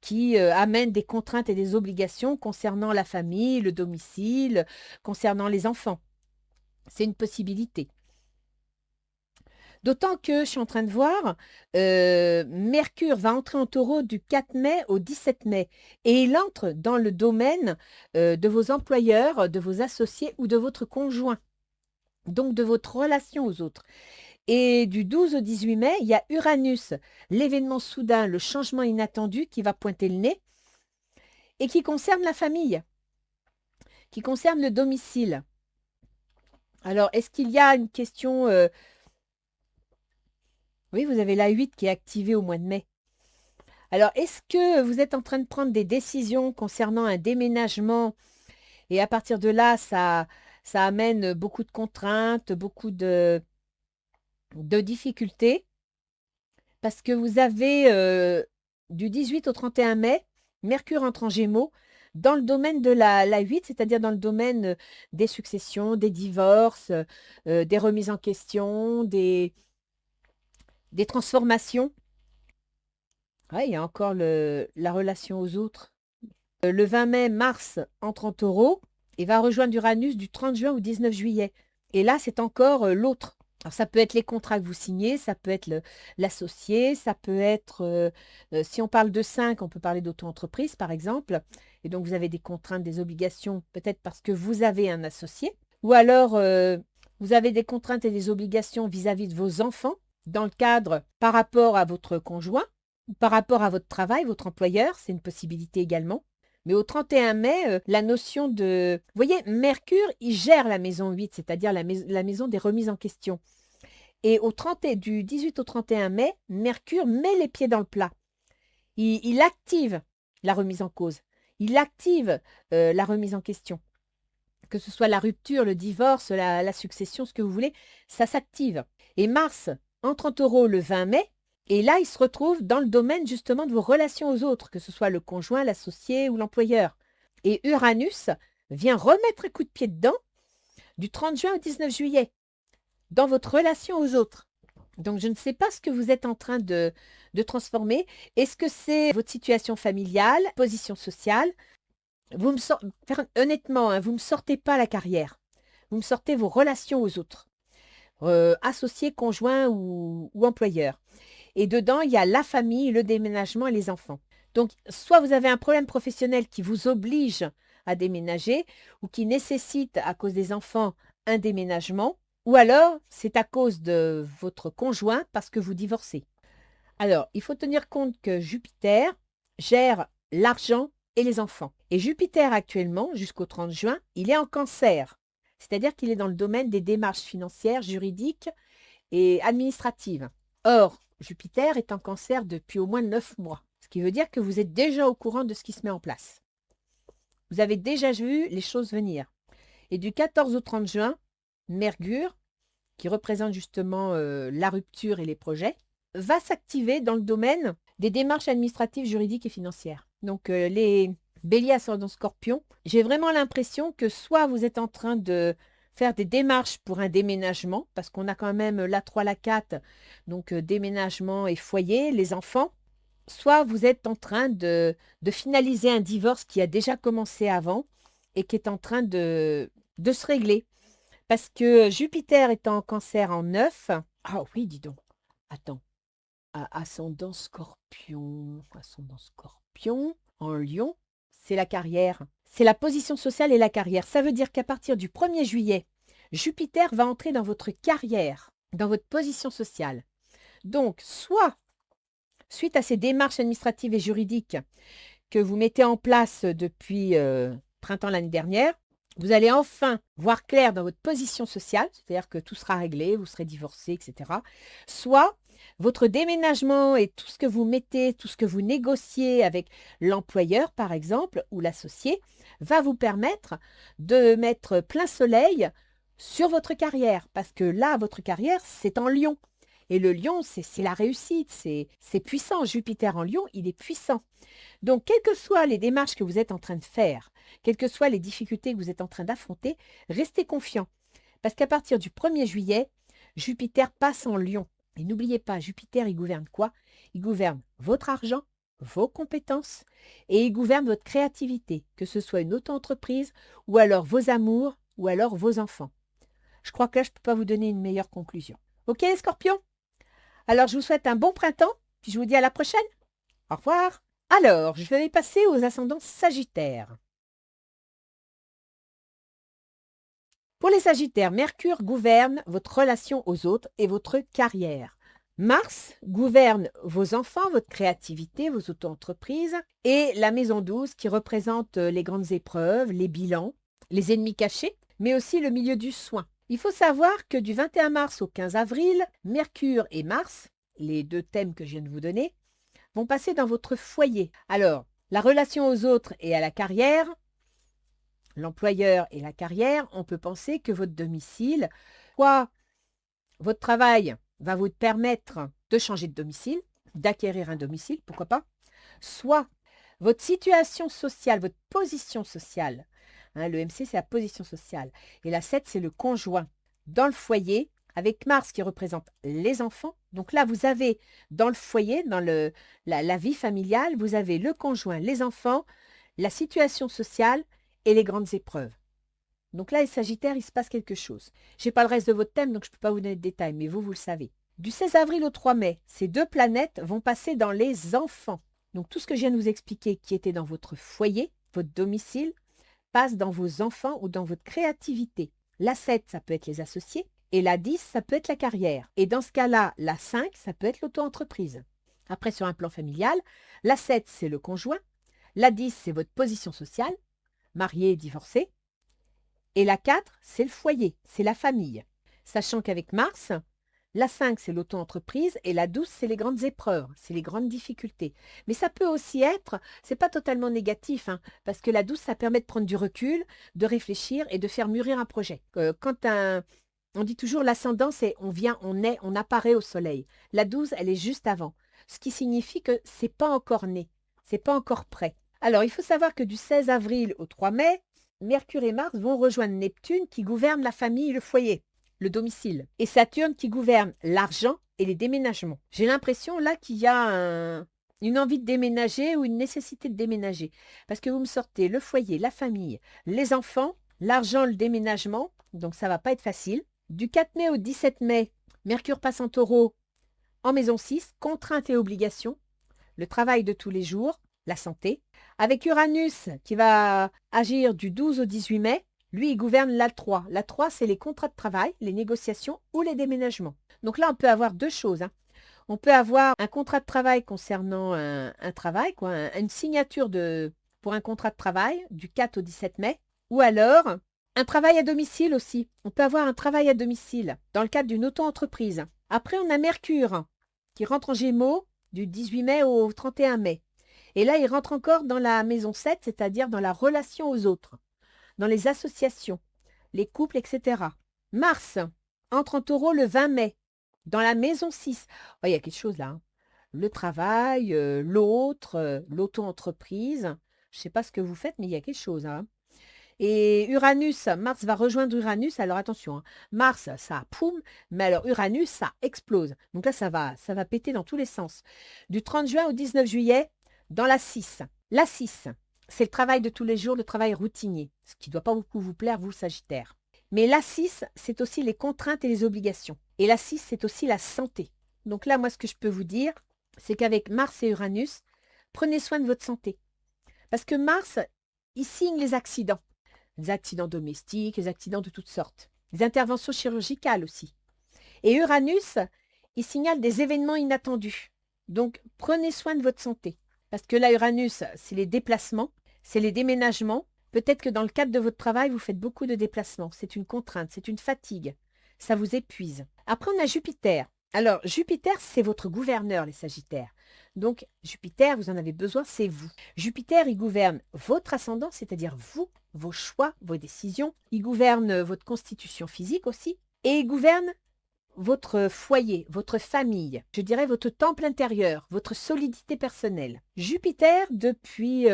Speaker 1: qui amène des contraintes et des obligations concernant la famille, le domicile, concernant les enfants. C'est une possibilité. D'autant que je suis en train de voir, Mercure va entrer en taureau du 4 mai au 17 mai et il entre dans le domaine de vos employeurs, de vos associés ou de votre conjoint, donc de votre relation aux autres. Et du 12 au 18 mai, il y a Uranus, l'événement soudain, le changement inattendu qui va pointer le nez et qui concerne la famille, qui concerne le domicile. Alors, est-ce qu'il y a une question Oui, vous avez la 8 qui est activée au mois de mai. Alors, est-ce que vous êtes en train de prendre des décisions concernant un déménagement et à partir de là, ça amène beaucoup de contraintes, beaucoup de difficultés parce que vous avez du 18 au 31 mai, Mercure entre en Gémeaux dans le domaine de la 8, c'est-à-dire dans le domaine des successions, des divorces, des remises en question, des transformations. Ouais, il y a encore la relation aux autres. Le 20 mai, Mars entre en Taureau et va rejoindre Uranus du 30 juin au 19 juillet. Et là, c'est encore l'autre. Alors, ça peut être les contrats que vous signez, ça peut être l'associé, ça peut être, si on parle de 5, on peut parler d'auto-entreprise, par exemple. Et donc, vous avez des contraintes, des obligations, peut-être parce que vous avez un associé. Ou alors, vous avez des contraintes et des obligations vis-à-vis de vos enfants, dans le cadre par rapport à votre conjoint, ou par rapport à votre travail, votre employeur, c'est une possibilité également. Mais au 31 mai, la notion de... Vous voyez, Mercure, il gère la maison 8, c'est-à-dire la maison des remises en question. Et du 18 au 31 mai, Mercure met les pieds dans le plat. Il active la remise en cause. Il active la remise en question. Que ce soit la rupture, le divorce, la succession, ce que vous voulez, ça s'active. Et Mars entre en Taureau le 20 mai, et là, il se retrouve dans le domaine justement de vos relations aux autres, que ce soit le conjoint, l'associé ou l'employeur. Et Uranus vient remettre un coup de pied dedans du 30 juin au 19 juillet, dans votre relation aux autres. Donc, je ne sais pas ce que vous êtes en train de transformer. Est-ce que c'est votre situation familiale, position sociale? Honnêtement, hein, vous ne me sortez pas la carrière. Vous me sortez vos relations aux autres, associés, conjoints ou employeurs. Et dedans, il y a la famille, le déménagement et les enfants. Donc, soit vous avez un problème professionnel qui vous oblige à déménager ou qui nécessite, à cause des enfants, un déménagement, ou alors c'est à cause de votre conjoint parce que vous divorcez. Alors, il faut tenir compte que Jupiter gère l'argent et les enfants. Et Jupiter actuellement, jusqu'au 30 juin, il est en Cancer. C'est-à-dire qu'il est dans le domaine des démarches financières, juridiques et administratives. Or, Jupiter est en Cancer depuis au moins 9 mois, ce qui veut dire que vous êtes déjà au courant de ce qui se met en place. Vous avez déjà vu les choses venir. Et du 14 au 30 juin, Mercure, qui représente justement la rupture et les projets, va s'activer dans le domaine des démarches administratives, juridiques et financières. Donc, les béliers ascendant Scorpion, j'ai vraiment l'impression que soit vous êtes en train de faire des démarches pour un déménagement, parce qu'on a quand même la 3, la 4, donc déménagement et foyer, les enfants, soit vous êtes en train de finaliser un divorce qui a déjà commencé avant et qui est en train de se régler. Parce que Jupiter est en Cancer en 9. Ah oui, dis donc. Attends. Ascendant Scorpion. Ascendant Scorpion. En Lion, c'est la carrière. C'est la position sociale et la carrière. Ça veut dire qu'à partir du 1er juillet, Jupiter va entrer dans votre carrière, dans votre position sociale. Donc, soit, suite à ces démarches administratives et juridiques que vous mettez en place depuis printemps l'année dernière, vous allez enfin voir clair dans votre position sociale, c'est-à-dire que tout sera réglé, vous serez divorcé, etc. Soit votre déménagement et tout ce que vous mettez, tout ce que vous négociez avec l'employeur, par exemple, ou l'associé, va vous permettre de mettre plein soleil sur votre carrière. Parce que là, votre carrière, c'est en Lion. Et le Lion, c'est la réussite, c'est puissant. Jupiter en Lion, il est puissant. Donc, quelles que soient les démarches que vous êtes en train de faire, quelles que soient les difficultés que vous êtes en train d'affronter, restez confiant. Parce qu'à partir du 1er juillet, Jupiter passe en Lion. Et n'oubliez pas, Jupiter, il gouverne quoi? Il gouverne votre argent, vos compétences et il gouverne votre créativité, que ce soit une auto-entreprise ou alors vos amours ou alors vos enfants. Je crois que là, je ne peux pas vous donner une meilleure conclusion. Ok les scorpions? Alors, je vous souhaite un bon printemps, puis je vous dis à la prochaine. Au revoir. Alors, je vais passer aux ascendants sagittaires. Pour les sagittaires, Mercure gouverne votre relation aux autres et votre carrière. Mars gouverne vos enfants, votre créativité, vos auto-entreprises et la maison 12 qui représente les grandes épreuves, les bilans, les ennemis cachés, mais aussi le milieu du soin. Il faut savoir que du 21 mars au 15 avril, Mercure et Mars, les deux thèmes que je viens de vous donner, vont passer dans votre foyer. Alors, la relation aux autres et à la carrière, l'employeur et la carrière, on peut penser que votre domicile, soit votre travail va vous permettre de changer de domicile, d'acquérir un domicile, pourquoi pas, soit votre situation sociale, votre position sociale. Hein, le MC, c'est la position sociale. Et la 7, c'est le conjoint. Dans le foyer, avec Mars qui représente les enfants. Donc là, vous avez dans le foyer, dans la vie familiale, vous avez le conjoint, les enfants, la situation sociale et les grandes épreuves. Donc là, les Sagittaires, il se passe quelque chose. Je n'ai pas le reste de votre thème, donc je ne peux pas vous donner de détails, mais vous le savez. Du 16 avril au 3 mai, ces deux planètes vont passer dans les enfants. Donc tout ce que je viens de vous expliquer qui était dans votre foyer, votre domicile, passe dans vos enfants ou dans votre créativité. La 7, ça peut être les associés, et la 10, ça peut être la carrière. Et dans ce cas-là, la 5, ça peut être l'auto-entreprise. Après, sur un plan familial, la 7, c'est le conjoint, la 10, c'est votre position sociale, marié, divorcé, et la 4, c'est le foyer, c'est la famille. Sachant qu'avec Mars, la 5, c'est l'auto-entreprise et la 12, c'est les grandes épreuves, c'est les grandes difficultés. Mais ça peut aussi être, c'est pas totalement négatif, hein, parce que la 12, ça permet de prendre du recul, de réfléchir et de faire mûrir un projet. On dit toujours l'ascendant, c'est on vient, on est, on apparaît au soleil. La 12, elle est juste avant, ce qui signifie que c'est pas encore né, c'est pas encore prêt. Alors, il faut savoir que du 16 avril au 3 mai, Mercure et Mars vont rejoindre Neptune qui gouverne la famille et le foyer, le domicile, et Saturne qui gouverne l'argent et les déménagements. J'ai l'impression là qu'il y a une envie de déménager ou une nécessité de déménager, parce que vous me sortez le foyer, la famille, les enfants, l'argent, le déménagement, donc ça va pas être facile. Du 4 mai au 17 mai, Mercure passe en Taureau en maison 6, contraintes et obligations, le travail de tous les jours, la santé. Avec Uranus qui va agir du 12 au 18 mai, lui, il gouverne l'A3. L'A3, c'est les contrats de travail, les négociations ou les déménagements. Donc là, on peut avoir deux choses, hein. On peut avoir un contrat de travail concernant un travail, une signature pour un contrat de travail du 4 au 17 mai, ou alors un travail à domicile aussi. On peut avoir un travail à domicile dans le cadre d'une auto-entreprise. Après, on a Mercure qui rentre en Gémeaux du 18 mai au 31 mai. Et là, il rentre encore dans la maison 7, c'est-à-dire dans la relation aux autres, dans les associations, les couples, etc. Mars entre en Taureau le 20 mai, dans la maison 6. Oh, il y a quelque chose là, hein. Le travail, l'autre, l'auto-entreprise. Je ne sais pas ce que vous faites, mais il y a quelque chose, hein. Et Uranus, Mars va rejoindre Uranus. Alors attention, hein, Mars, ça poum, mais alors Uranus, ça explose. Donc là, ça va péter dans tous les sens. Du 30 juin au 19 juillet, dans la 6. La 6, c'est le travail de tous les jours, le travail routinier, ce qui ne doit pas beaucoup vous plaire, vous, Sagittaire. Mais la 6, c'est aussi les contraintes et les obligations. Et la 6, c'est aussi la santé. Donc là, moi, ce que je peux vous dire, c'est qu'avec Mars et Uranus, prenez soin de votre santé. Parce que Mars, il signe les accidents domestiques, les accidents de toutes sortes, les interventions chirurgicales aussi. Et Uranus, il signale des événements inattendus. Donc, prenez soin de votre santé. Parce que là, Uranus, c'est les déplacements, c'est les déménagements. Peut-être que dans le cadre de votre travail, vous faites beaucoup de déplacements. C'est une contrainte, c'est une fatigue. Ça vous épuise. Après, on a Jupiter. Alors, Jupiter, c'est votre gouverneur, les Sagittaires. Donc, Jupiter, vous en avez besoin, c'est vous. Jupiter, il gouverne votre ascendant, c'est-à-dire vous, vos choix, vos décisions. Il gouverne votre constitution physique aussi. Et il gouverne votre foyer, votre famille, je dirais votre temple intérieur, votre solidité personnelle. Jupiter, depuis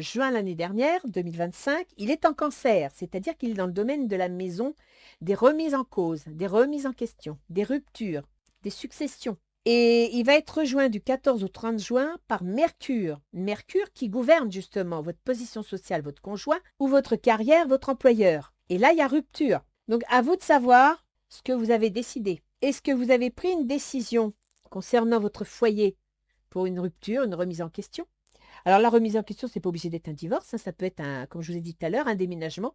Speaker 1: juin l'année dernière, 2025, il est en Cancer, c'est-à-dire qu'il est dans le domaine de la maison, des remises en cause, des remises en question, des ruptures, des successions. Et il va être rejoint du 14 au 30 juin par Mercure. Mercure qui gouverne justement votre position sociale, votre conjoint, ou votre carrière, votre employeur. Et là, il y a rupture. Donc, à vous de savoir ce que vous avez décidé. Est-ce que vous avez pris une décision concernant votre foyer pour une rupture, une remise en question? Alors, la remise en question, ce n'est pas obligé d'être un divorce, hein, ça peut être, comme je vous ai dit tout à l'heure, un déménagement.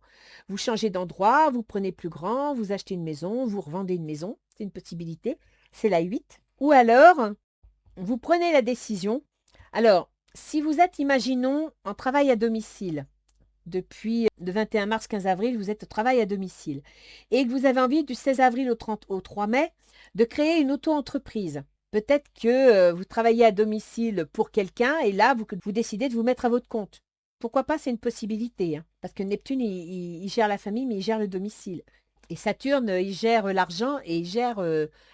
Speaker 1: Vous changez d'endroit, vous prenez plus grand, vous achetez une maison, vous revendez une maison, c'est une possibilité, c'est la 8. Ou alors, vous prenez la décision. Alors, si vous êtes, imaginons, en travail à domicile, depuis le 21 mars, 15 avril, vous êtes au travail à domicile et que vous avez envie du 16 avril au 3 mai de créer une auto-entreprise. Peut-être que vous travaillez à domicile pour quelqu'un et là, vous décidez de vous mettre à votre compte. Pourquoi pas, c'est une possibilité, hein, parce que Neptune, il gère la famille, mais il gère le domicile. Et Saturne, il gère l'argent et il gère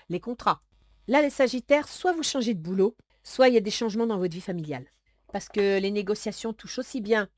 Speaker 1: les contrats. Là, les Sagittaires, soit vous changez de boulot, soit il y a des changements dans votre vie familiale. Parce que les négociations touchent aussi bien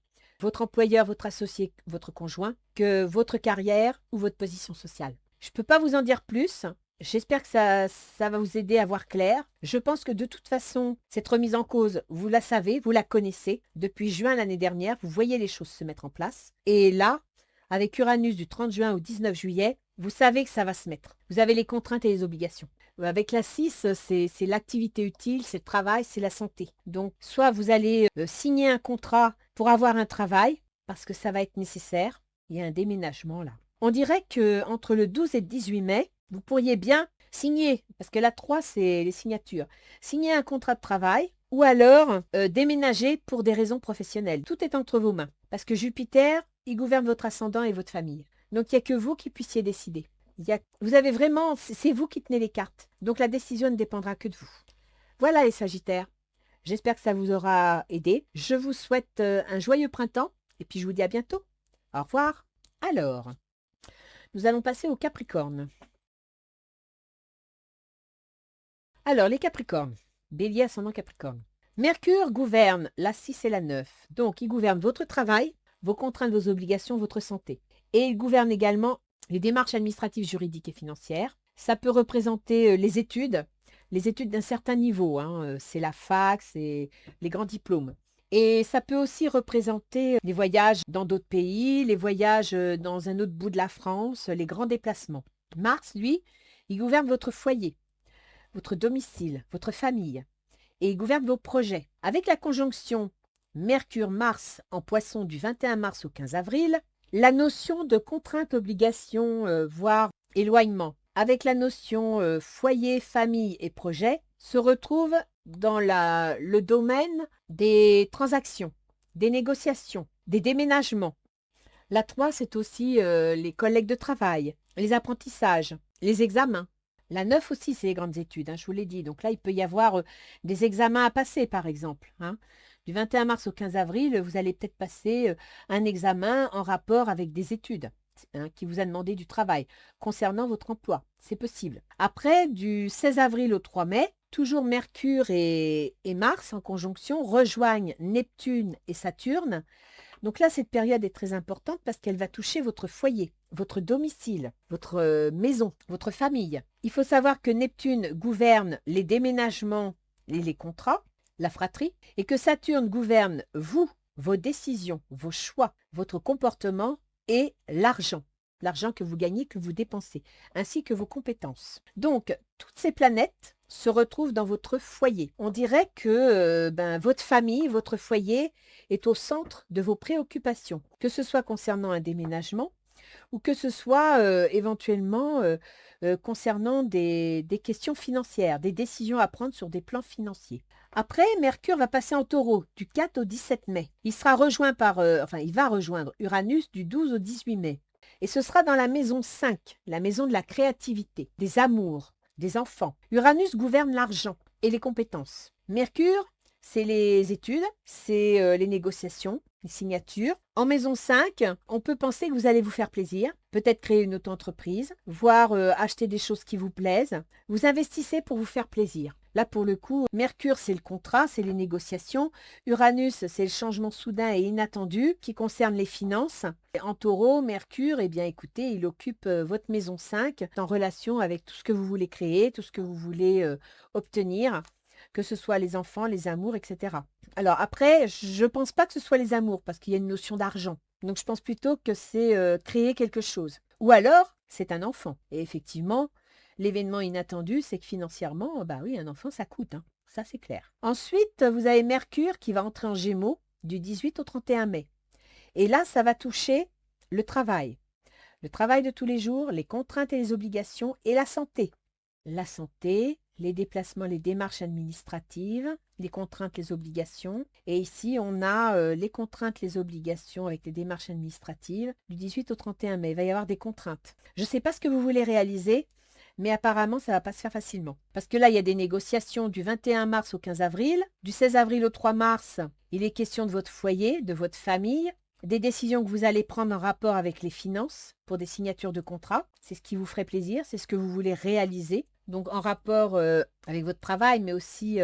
Speaker 1: votre employeur, votre associé, votre conjoint, que votre carrière ou votre position sociale. Je ne peux pas vous en dire plus. J'espère que ça va vous aider à voir clair. Je pense que de toute façon, cette remise en cause, vous la savez, vous la connaissez. Depuis juin l'année dernière, vous voyez les choses se mettre en place. Et là, avec Uranus du 30 juin au 19 juillet, vous savez que ça va se mettre. Vous avez les contraintes et les obligations. Avec la 6, c'est l'activité utile, c'est le travail, c'est la santé. Donc, soit vous allez signer un contrat pour avoir un travail, parce que ça va être nécessaire. Il y a un déménagement là. On dirait qu'entre le 12 et le 18 mai, vous pourriez bien signer, parce que la 3, c'est les signatures, signer un contrat de travail ou alors déménager pour des raisons professionnelles. Tout est entre vos mains, parce que Jupiter, il gouverne votre ascendant et votre famille. Donc, il n'y a que vous qui puissiez décider. Vous avez vraiment, c'est vous qui tenez les cartes. Donc, la décision ne dépendra que de vous. Voilà les Sagittaires. J'espère que ça vous aura aidé. Je vous souhaite un joyeux printemps et puis je vous dis à bientôt. Au revoir. Alors, nous allons passer aux Capricornes. Alors, les Capricornes. Bélier ascendant Capricorne. Mercure gouverne la 6 et la 9. Donc, il gouverne votre travail, vos contraintes, vos obligations, votre santé. Et il gouverne également les démarches administratives, juridiques et financières. Ça peut représenter les études d'un certain niveau. C'est la fac, c'est les grands diplômes. Et ça peut aussi représenter les voyages dans d'autres pays, les voyages dans un autre bout de la France, les grands déplacements. Mars, lui, il gouverne votre foyer, votre domicile, votre famille. Et il gouverne vos projets. Avec la conjonction Mercure-Mars en Poisson du 21 mars au 15 avril, la notion de contrainte, obligation, voire éloignement, avec la notion foyer, famille et projet, se retrouve dans le domaine des transactions, des négociations, des déménagements. La 3, c'est aussi les collègues de travail, les apprentissages, les examens. La 9 aussi, c'est les grandes études, je vous l'ai dit. Donc là, il peut y avoir des examens à passer, par exemple. Du 21 mars au 15 avril, vous allez peut-être passer un examen en rapport avec des études qui vous a demandé du travail concernant votre emploi. C'est possible. Après, du 16 avril au 3 mai, toujours Mercure et Mars en conjonction rejoignent Neptune et Saturne. Donc là, cette période est très importante parce qu'elle va toucher votre foyer, votre domicile, votre maison, votre famille. Il faut savoir que Neptune gouverne les déménagements et les contrats, la fratrie, et que Saturne gouverne vous, vos décisions, vos choix, votre comportement et l'argent. L'argent que vous gagnez, que vous dépensez, ainsi que vos compétences. Donc, toutes ces planètes se retrouvent dans votre foyer. On dirait que votre famille, votre foyer est au centre de vos préoccupations, que ce soit concernant un déménagement ou que ce soit éventuellement concernant des questions financières, des décisions à prendre sur des plans financiers. Après, Mercure va passer en Taureau du 4 au 17 mai. Il sera rejoint il va rejoindre Uranus du 12 au 18 mai. Et ce sera dans la maison 5, la maison de la créativité, des amours, des enfants. Uranus gouverne l'argent et les compétences. Mercure, c'est les études, c'est les négociations, les signatures. En maison 5, on peut penser que vous allez vous faire plaisir, peut-être créer une auto-entreprise, voire acheter des choses qui vous plaisent. Vous investissez pour vous faire plaisir. Là, pour le coup, Mercure, c'est le contrat, c'est les négociations. Uranus, c'est le changement soudain et inattendu qui concerne les finances. En Taureau, Mercure, eh bien, écoutez, il occupe votre maison 5 en relation avec tout ce que vous voulez créer, tout ce que vous voulez obtenir, que ce soit les enfants, les amours, etc. Alors après, je ne pense pas que ce soit les amours parce qu'il y a une notion d'argent. Donc, je pense plutôt que c'est créer quelque chose. Ou alors, c'est un enfant. Et effectivement, l'événement inattendu, c'est que financièrement, bah oui, un enfant, ça coûte. Ça, c'est clair. Ensuite, vous avez Mercure qui va entrer en Gémeaux du 18 au 31 mai. Et là, ça va toucher le travail. Le travail de tous les jours, les contraintes et les obligations et la santé. La santé, les déplacements, les démarches administratives, les contraintes, les obligations. Et ici, on a les contraintes, les obligations avec les démarches administratives du 18 au 31 mai. Il va y avoir des contraintes. Je ne sais pas ce que vous voulez réaliser, mais apparemment, ça ne va pas se faire facilement. Parce que là, il y a des négociations du 21 mars au 15 avril. Du 16 avril au 3 mars, il est question de votre foyer, de votre famille, des décisions que vous allez prendre en rapport avec les finances pour des signatures de contrats. C'est ce qui vous ferait plaisir, c'est ce que vous voulez réaliser. Donc en rapport avec votre travail, mais aussi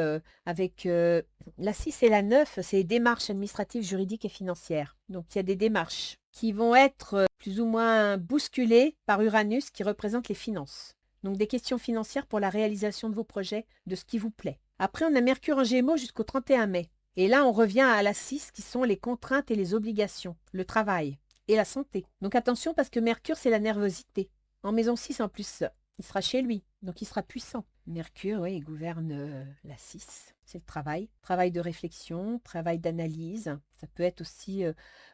Speaker 1: avec la 6 et la 9, c'est les démarches administratives, juridiques et financières. Donc il y a des démarches qui vont être plus ou moins bousculées par Uranus qui représente les finances. Donc des questions financières pour la réalisation de vos projets, de ce qui vous plaît. Après, on a Mercure en Gémeaux jusqu'au 31 mai. Et là, on revient à la 6 qui sont les contraintes et les obligations, le travail et la santé. Donc attention parce que Mercure, c'est la nervosité. En maison 6 en plus, il sera chez lui, donc il sera puissant. Mercure, oui, il gouverne la 6. C'est le travail. Travail de réflexion, travail d'analyse. Ça peut être aussi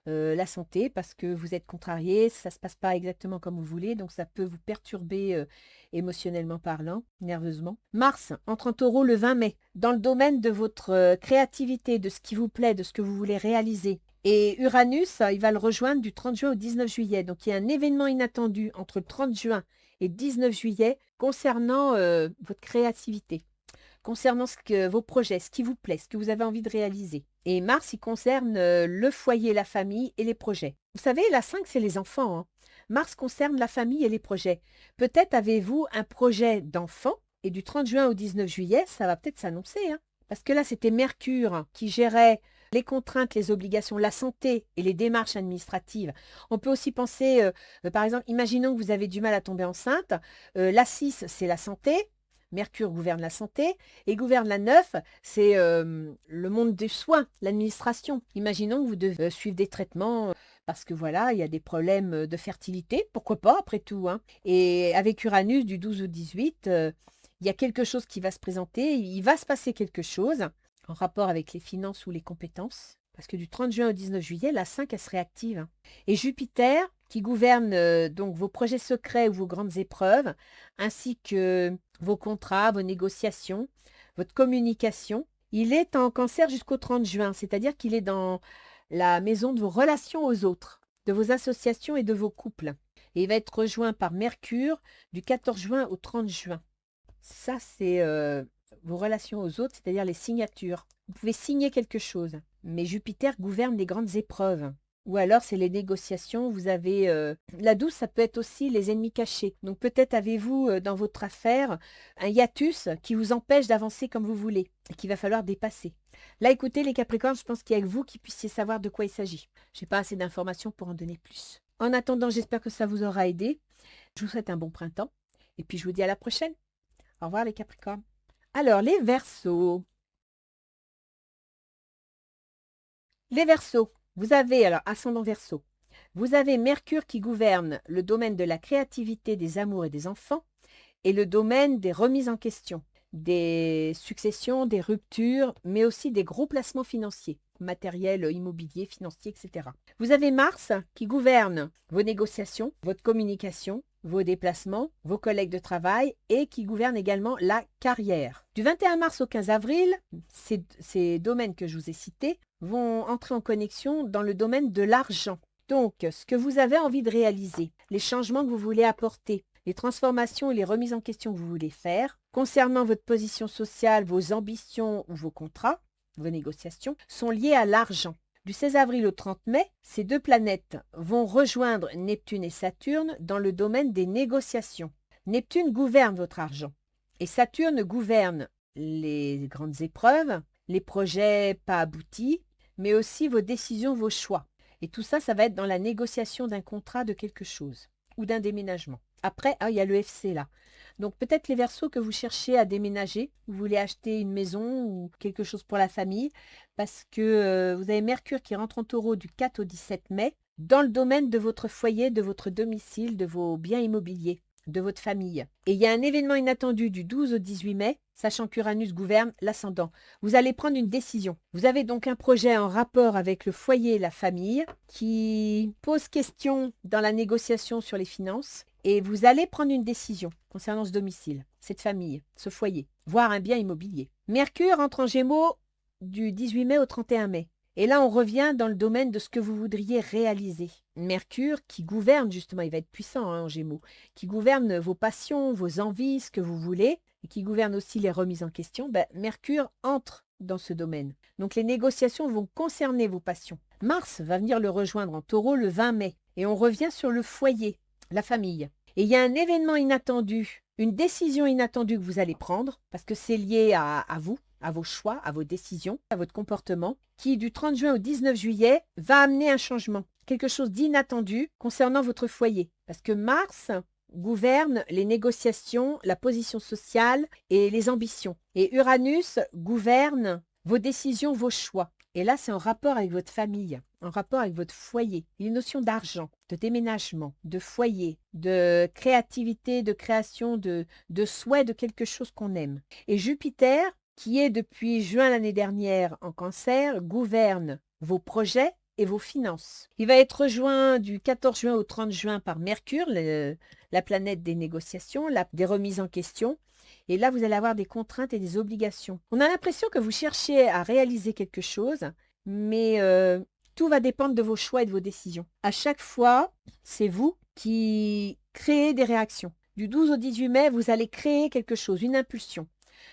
Speaker 1: la santé parce que vous êtes contrarié, ça ne se passe pas exactement comme vous voulez, donc ça peut vous perturber émotionnellement parlant, nerveusement. Mars entre en taureau le 20 mai, dans le domaine de votre créativité, de ce qui vous plaît, de ce que vous voulez réaliser. Et Uranus, il va le rejoindre du 30 juin au 19 juillet. Donc il y a un événement inattendu entre le 30 juin et 19 juillet concernant votre créativité, concernant vos projets, ce qui vous plaît, ce que vous avez envie de réaliser. Et Mars, il concerne le foyer, la famille et les projets. Vous savez, la 5, c'est les enfants. Hein. Mars concerne la famille et les projets. Peut-être avez-vous un projet d'enfant et du 30 juin au 19 juillet, ça va peut-être s'annoncer. Hein. Parce que là, c'était Mercure qui gérait les contraintes, les obligations, la santé et les démarches administratives. On peut aussi penser, par exemple, imaginons que vous avez du mal à tomber enceinte. La 6, c'est la santé. Mercure gouverne la santé et gouverne la 9, c'est le monde des soins, l'administration. Imaginons que vous devez suivre des traitements parce que voilà, il y a des problèmes de fertilité, pourquoi pas après tout. Hein. Et avec Uranus du 12 au 18, il y a quelque chose qui va se présenter, il va se passer quelque chose en rapport avec les finances ou les compétences. Parce que du 30 juin au 19 juillet, la 5, elle se réactive. Hein. Et Jupiter, qui gouverne donc vos projets secrets ou vos grandes épreuves, ainsi que vos contrats, vos négociations, votre communication, il est en Cancer jusqu'au 30 juin, c'est-à-dire qu'il est dans la maison de vos relations aux autres, de vos associations et de vos couples. Et il va être rejoint par Mercure du 14 juin au 30 juin. Ça, c'est vos relations aux autres, c'est-à-dire les signatures. Vous pouvez signer quelque chose, mais Jupiter gouverne les grandes épreuves. Ou alors, c'est les négociations. Vous avez la 12, ça peut être aussi les ennemis cachés. Donc, peut-être avez-vous dans votre affaire un hiatus qui vous empêche d'avancer comme vous voulez et qu'il va falloir dépasser. Là, écoutez, les Capricornes, je pense qu'il y a que vous qui puissiez savoir de quoi il s'agit. Je n'ai pas assez d'informations pour en donner plus. En attendant, j'espère que ça vous aura aidé. Je vous souhaite un bon printemps. Et puis, je vous dis à la prochaine. Au revoir, les Capricornes. Alors, les Verseaux. Les Verseaux. Vous avez, alors, ascendant Verseau, vous avez Mercure qui gouverne le domaine de la créativité, des amours et des enfants et le domaine des remises en question, des successions, des ruptures, mais aussi des gros placements financiers, matériels, immobiliers, financiers, etc. Vous avez Mars qui gouverne vos négociations, votre communication, vos déplacements, vos collègues de travail et qui gouverne également la carrière. Du 21 mars au 15 avril, ces domaines que je vous ai cités vont entrer en connexion dans le domaine de l'argent. Donc, ce que vous avez envie de réaliser, les changements que vous voulez apporter, les transformations et les remises en question que vous voulez faire, concernant votre position sociale, vos ambitions ou vos contrats, vos négociations, sont liés à l'argent. Du 16 avril au 30 mai, ces deux planètes vont rejoindre Neptune et Saturne dans le domaine des négociations. Neptune gouverne votre argent et Saturne gouverne les grandes épreuves, les projets pas aboutis, mais aussi vos décisions, vos choix. Et tout ça, ça va être dans la négociation d'un contrat de quelque chose ou d'un déménagement. Après, il y a le FC là. Donc peut-être les Verseaux que vous cherchez à déménager, vous voulez acheter une maison ou quelque chose pour la famille, parce que vous avez Mercure qui rentre en Taureau du 4 au 17 mai, dans le domaine de votre foyer, de votre domicile, de vos biens immobiliers, de votre famille. Et il y a un événement inattendu du 12 au 18 mai, sachant qu'Uranus gouverne l'ascendant. Vous allez prendre une décision. Vous avez donc un projet en rapport avec le foyer et la famille qui pose question dans la négociation sur les finances. Et vous allez prendre une décision concernant ce domicile, cette famille, ce foyer, voire un bien immobilier. Mercure entre en Gémeaux du 18 mai au 31 mai. Et là, on revient dans le domaine de ce que vous voudriez réaliser. Mercure qui gouverne, justement, il va être puissant en Gémeaux, qui gouverne vos passions, vos envies, ce que vous voulez, et qui gouverne aussi les remises en question. Mercure entre dans ce domaine. Donc, les négociations vont concerner vos passions. Mars va venir le rejoindre en Taureau le 20 mai. Et on revient sur le foyer, la famille. Et il y a un événement inattendu, une décision inattendue que vous allez prendre, parce que c'est lié à vous, à vos choix, à vos décisions, à votre comportement, qui du 30 juin au 19 juillet va amener un changement, quelque chose d'inattendu concernant votre foyer. Parce que Mars gouverne les négociations, la position sociale et les ambitions. Et Uranus gouverne vos décisions, vos choix. Et là, c'est en rapport avec votre famille, en rapport avec votre foyer. Il y a une notion d'argent, de déménagement, de foyer, de créativité, de création, de souhait de quelque chose qu'on aime. Et Jupiter, qui est depuis juin l'année dernière en Cancer, gouverne vos projets et vos finances. Il va être rejoint du 14 juin au 30 juin par Mercure, la planète des négociations, des remises en question. Et là, vous allez avoir des contraintes et des obligations. On a l'impression que vous cherchez à réaliser quelque chose, mais tout va dépendre de vos choix et de vos décisions. À chaque fois, c'est vous qui créez des réactions. Du 12 au 18 mai, vous allez créer quelque chose, une impulsion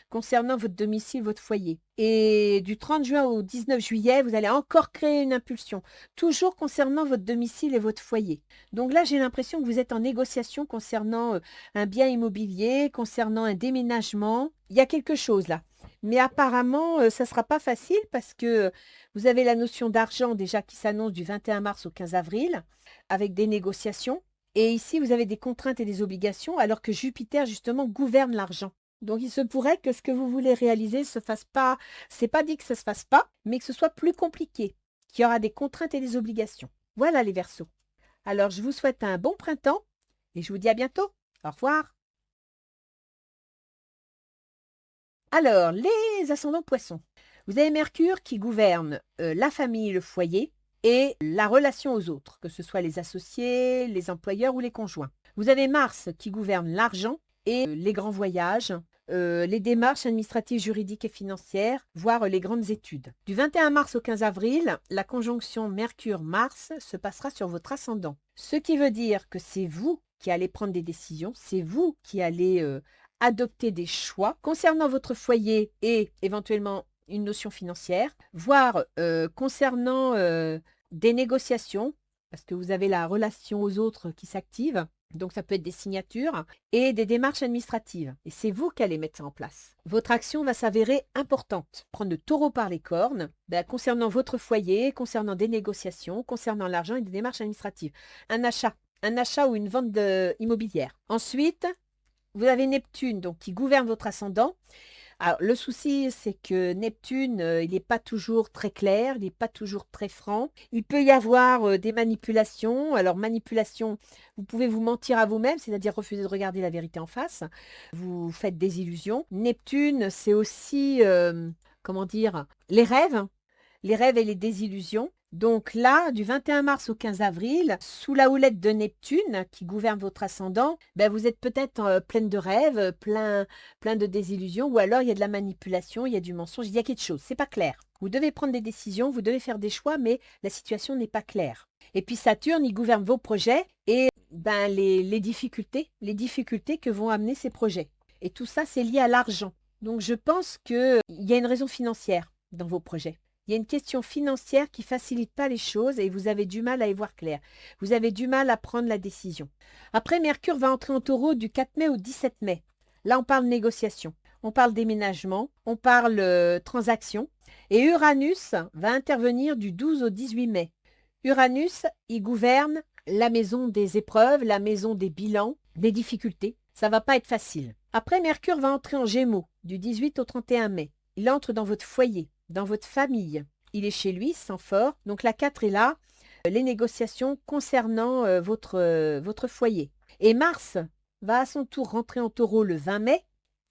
Speaker 1: concernant votre domicile, votre foyer. Et du 30 juin au 19 juillet, vous allez encore créer une impulsion, toujours concernant votre domicile et votre foyer. Donc là, j'ai l'impression que vous êtes en négociation concernant un bien immobilier, concernant un déménagement. Il y a quelque chose là. Mais apparemment, ça ne sera pas facile parce que vous avez la notion d'argent déjà qui s'annonce du 21 mars au 15 avril avec des négociations. Et ici, vous avez des contraintes et des obligations alors que Jupiter, justement, gouverne l'argent. Donc, il se pourrait que ce que vous voulez réaliser ne se fasse pas. C'est pas dit que ça ne se fasse pas, mais que ce soit plus compliqué, qu'il y aura des contraintes et des obligations. Voilà les Verseaux. Alors, je vous souhaite un bon printemps et je vous dis à bientôt. Au revoir. Alors, les ascendants Poissons. Vous avez Mercure qui gouverne la famille, le foyer et la relation aux autres, que ce soit les associés, les employeurs ou les conjoints. Vous avez Mars qui gouverne l'argent et les grands voyages, les démarches administratives, juridiques et financières, voire les grandes études. Du 21 mars au 15 avril, la conjonction Mercure-Mars se passera sur votre ascendant. Ce qui veut dire que c'est vous qui allez prendre des décisions, c'est vous qui allez adopter des choix concernant votre foyer et éventuellement une notion financière, voire concernant des négociations, parce que vous avez la relation aux autres qui s'active. Donc, ça peut être des signatures et des démarches administratives. Et c'est vous qui allez mettre ça en place. Votre action va s'avérer importante. Prendre le taureau par les cornes concernant votre foyer, concernant des négociations, concernant l'argent et des démarches administratives. Un achat ou une vente immobilière. Ensuite, vous avez Neptune donc, qui gouverne votre ascendant. Alors, le souci, c'est que Neptune, il n'est pas toujours très clair, il n'est pas toujours très franc. Il peut y avoir des manipulations. Alors, manipulation, vous pouvez vous mentir à vous-même, c'est-à-dire refuser de regarder la vérité en face. Vous faites des illusions. Neptune, c'est aussi, comment dire, les rêves et les désillusions. Donc là, du 21 mars au 15 avril, sous la houlette de Neptune, qui gouverne votre ascendant, vous êtes peut-être pleine de rêves, plein de désillusions, ou alors il y a de la manipulation, il y a du mensonge, il y a quelque chose, c'est pas clair. Vous devez prendre des décisions, vous devez faire des choix, mais la situation n'est pas claire. Et puis Saturne, il gouverne vos projets et les difficultés que vont amener ces projets. Et tout ça, c'est lié à l'argent. Donc je pense qu'il y a une raison financière dans vos projets. Il y a une question financière qui ne facilite pas les choses et vous avez du mal à y voir clair. Vous avez du mal à prendre la décision. Après, Mercure va entrer en taureau du 4 mai au 17 mai. Là, on parle négociation, on parle déménagement, on parle transaction. Et Uranus va intervenir du 12 au 18 mai. Uranus, il gouverne la maison des épreuves, la maison des bilans, des difficultés. Ça ne va pas être facile. Après, Mercure va entrer en Gémeaux du 18 au 31 mai. Il entre dans votre foyer, dans votre famille. Il est chez lui, sans fort. Donc la 4 est là. Les négociations concernant votre foyer. Et Mars va à son tour rentrer en taureau le 20 mai.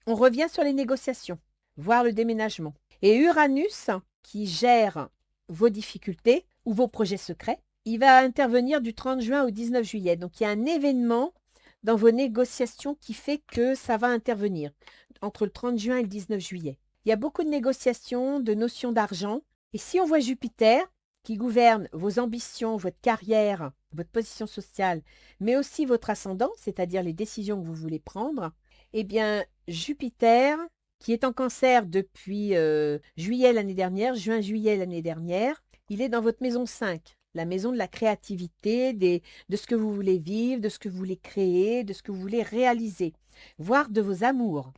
Speaker 1: On revient sur les négociations, voire le déménagement. Et Uranus, qui gère vos difficultés ou vos projets secrets, il va intervenir du 30 juin au 19 juillet. Donc il y a un événement dans vos négociations qui fait que ça va intervenir entre le 30 juin et le 19 juillet. Il y a beaucoup de négociations, de notions d'argent. Et si on voit Jupiter, qui gouverne vos ambitions, votre carrière, votre position sociale, mais aussi votre ascendant, c'est-à-dire les décisions que vous voulez prendre, eh bien, Jupiter, qui est en Cancer depuis juillet l'année dernière, juin-juillet l'année dernière, il est dans votre maison 5, la maison de la créativité, de ce que vous voulez vivre, de ce que vous voulez créer, de ce que vous voulez réaliser, voire de vos amours.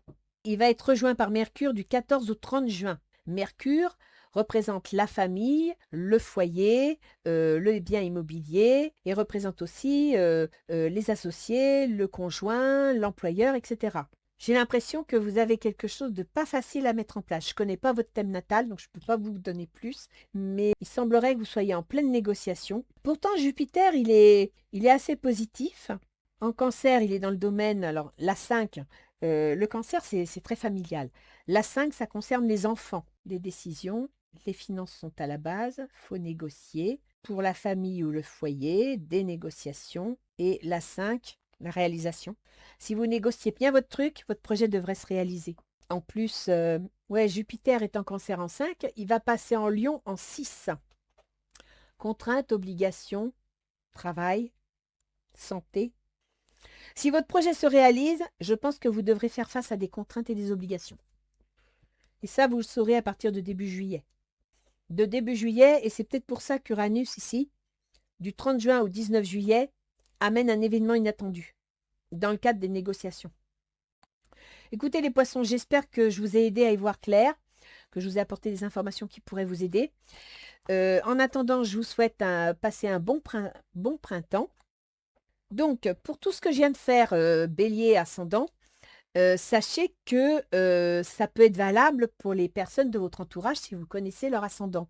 Speaker 1: Il va être rejoint par Mercure du 14 au 30 juin. Mercure représente la famille, le foyer, le bien immobilier et représente aussi les associés, le conjoint, l'employeur, etc. J'ai l'impression que vous avez quelque chose de pas facile à mettre en place. Je ne connais pas votre thème natal, donc je ne peux pas vous donner plus, mais il semblerait que vous soyez en pleine négociation. Pourtant, Jupiter, il est assez positif. En cancer, il est dans le domaine, alors la 5, le cancer, c'est très familial. La 5, ça concerne les enfants, les décisions, les finances sont à la base, faut négocier. Pour la famille ou le foyer, des négociations. Et la 5, la réalisation. Si vous négociez bien votre truc, votre projet devrait se réaliser. En plus, ouais, Jupiter est en cancer en 5, il va passer en Lion en 6. Contraintes, obligations, travail, santé. Si votre projet se réalise, je pense que vous devrez faire face à des contraintes et des obligations. Et ça, vous le saurez à partir de début juillet. De début juillet, et c'est peut-être pour ça qu'Uranus ici, du 30 juin au 19 juillet, amène un événement inattendu dans le cadre des négociations. Écoutez les poissons, j'espère que je vous ai aidé à y voir clair, que je vous ai apporté des informations qui pourraient vous aider. En attendant, je vous souhaite passer un bon printemps. Donc, pour tout ce que je viens de faire, bélier, ascendant, sachez que ça peut être valable pour les personnes de votre entourage si vous connaissez leur ascendant.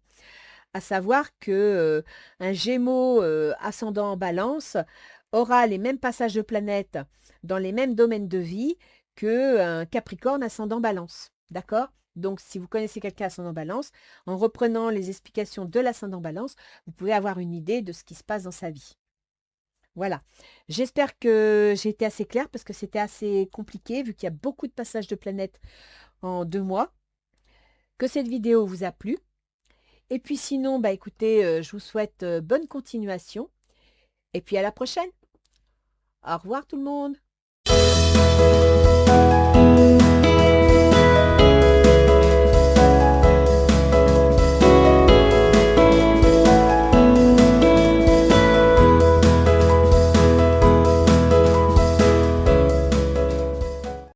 Speaker 1: À savoir que un Gémeaux ascendant en Balance aura les mêmes passages de planètes dans les mêmes domaines de vie qu'un Capricorne ascendant Balance. D'accord? Donc, si vous connaissez quelqu'un ascendant Balance, en reprenant les explications de l'ascendant Balance, vous pouvez avoir une idée de ce qui se passe dans sa vie. Voilà. J'espère que j'ai été assez claire parce que c'était assez compliqué vu qu'il y a beaucoup de passages de planètes en 2 mois. Que cette vidéo vous a plu. Et puis sinon, bah écoutez, je vous souhaite bonne continuation. Et puis à la prochaine. Au revoir tout le monde.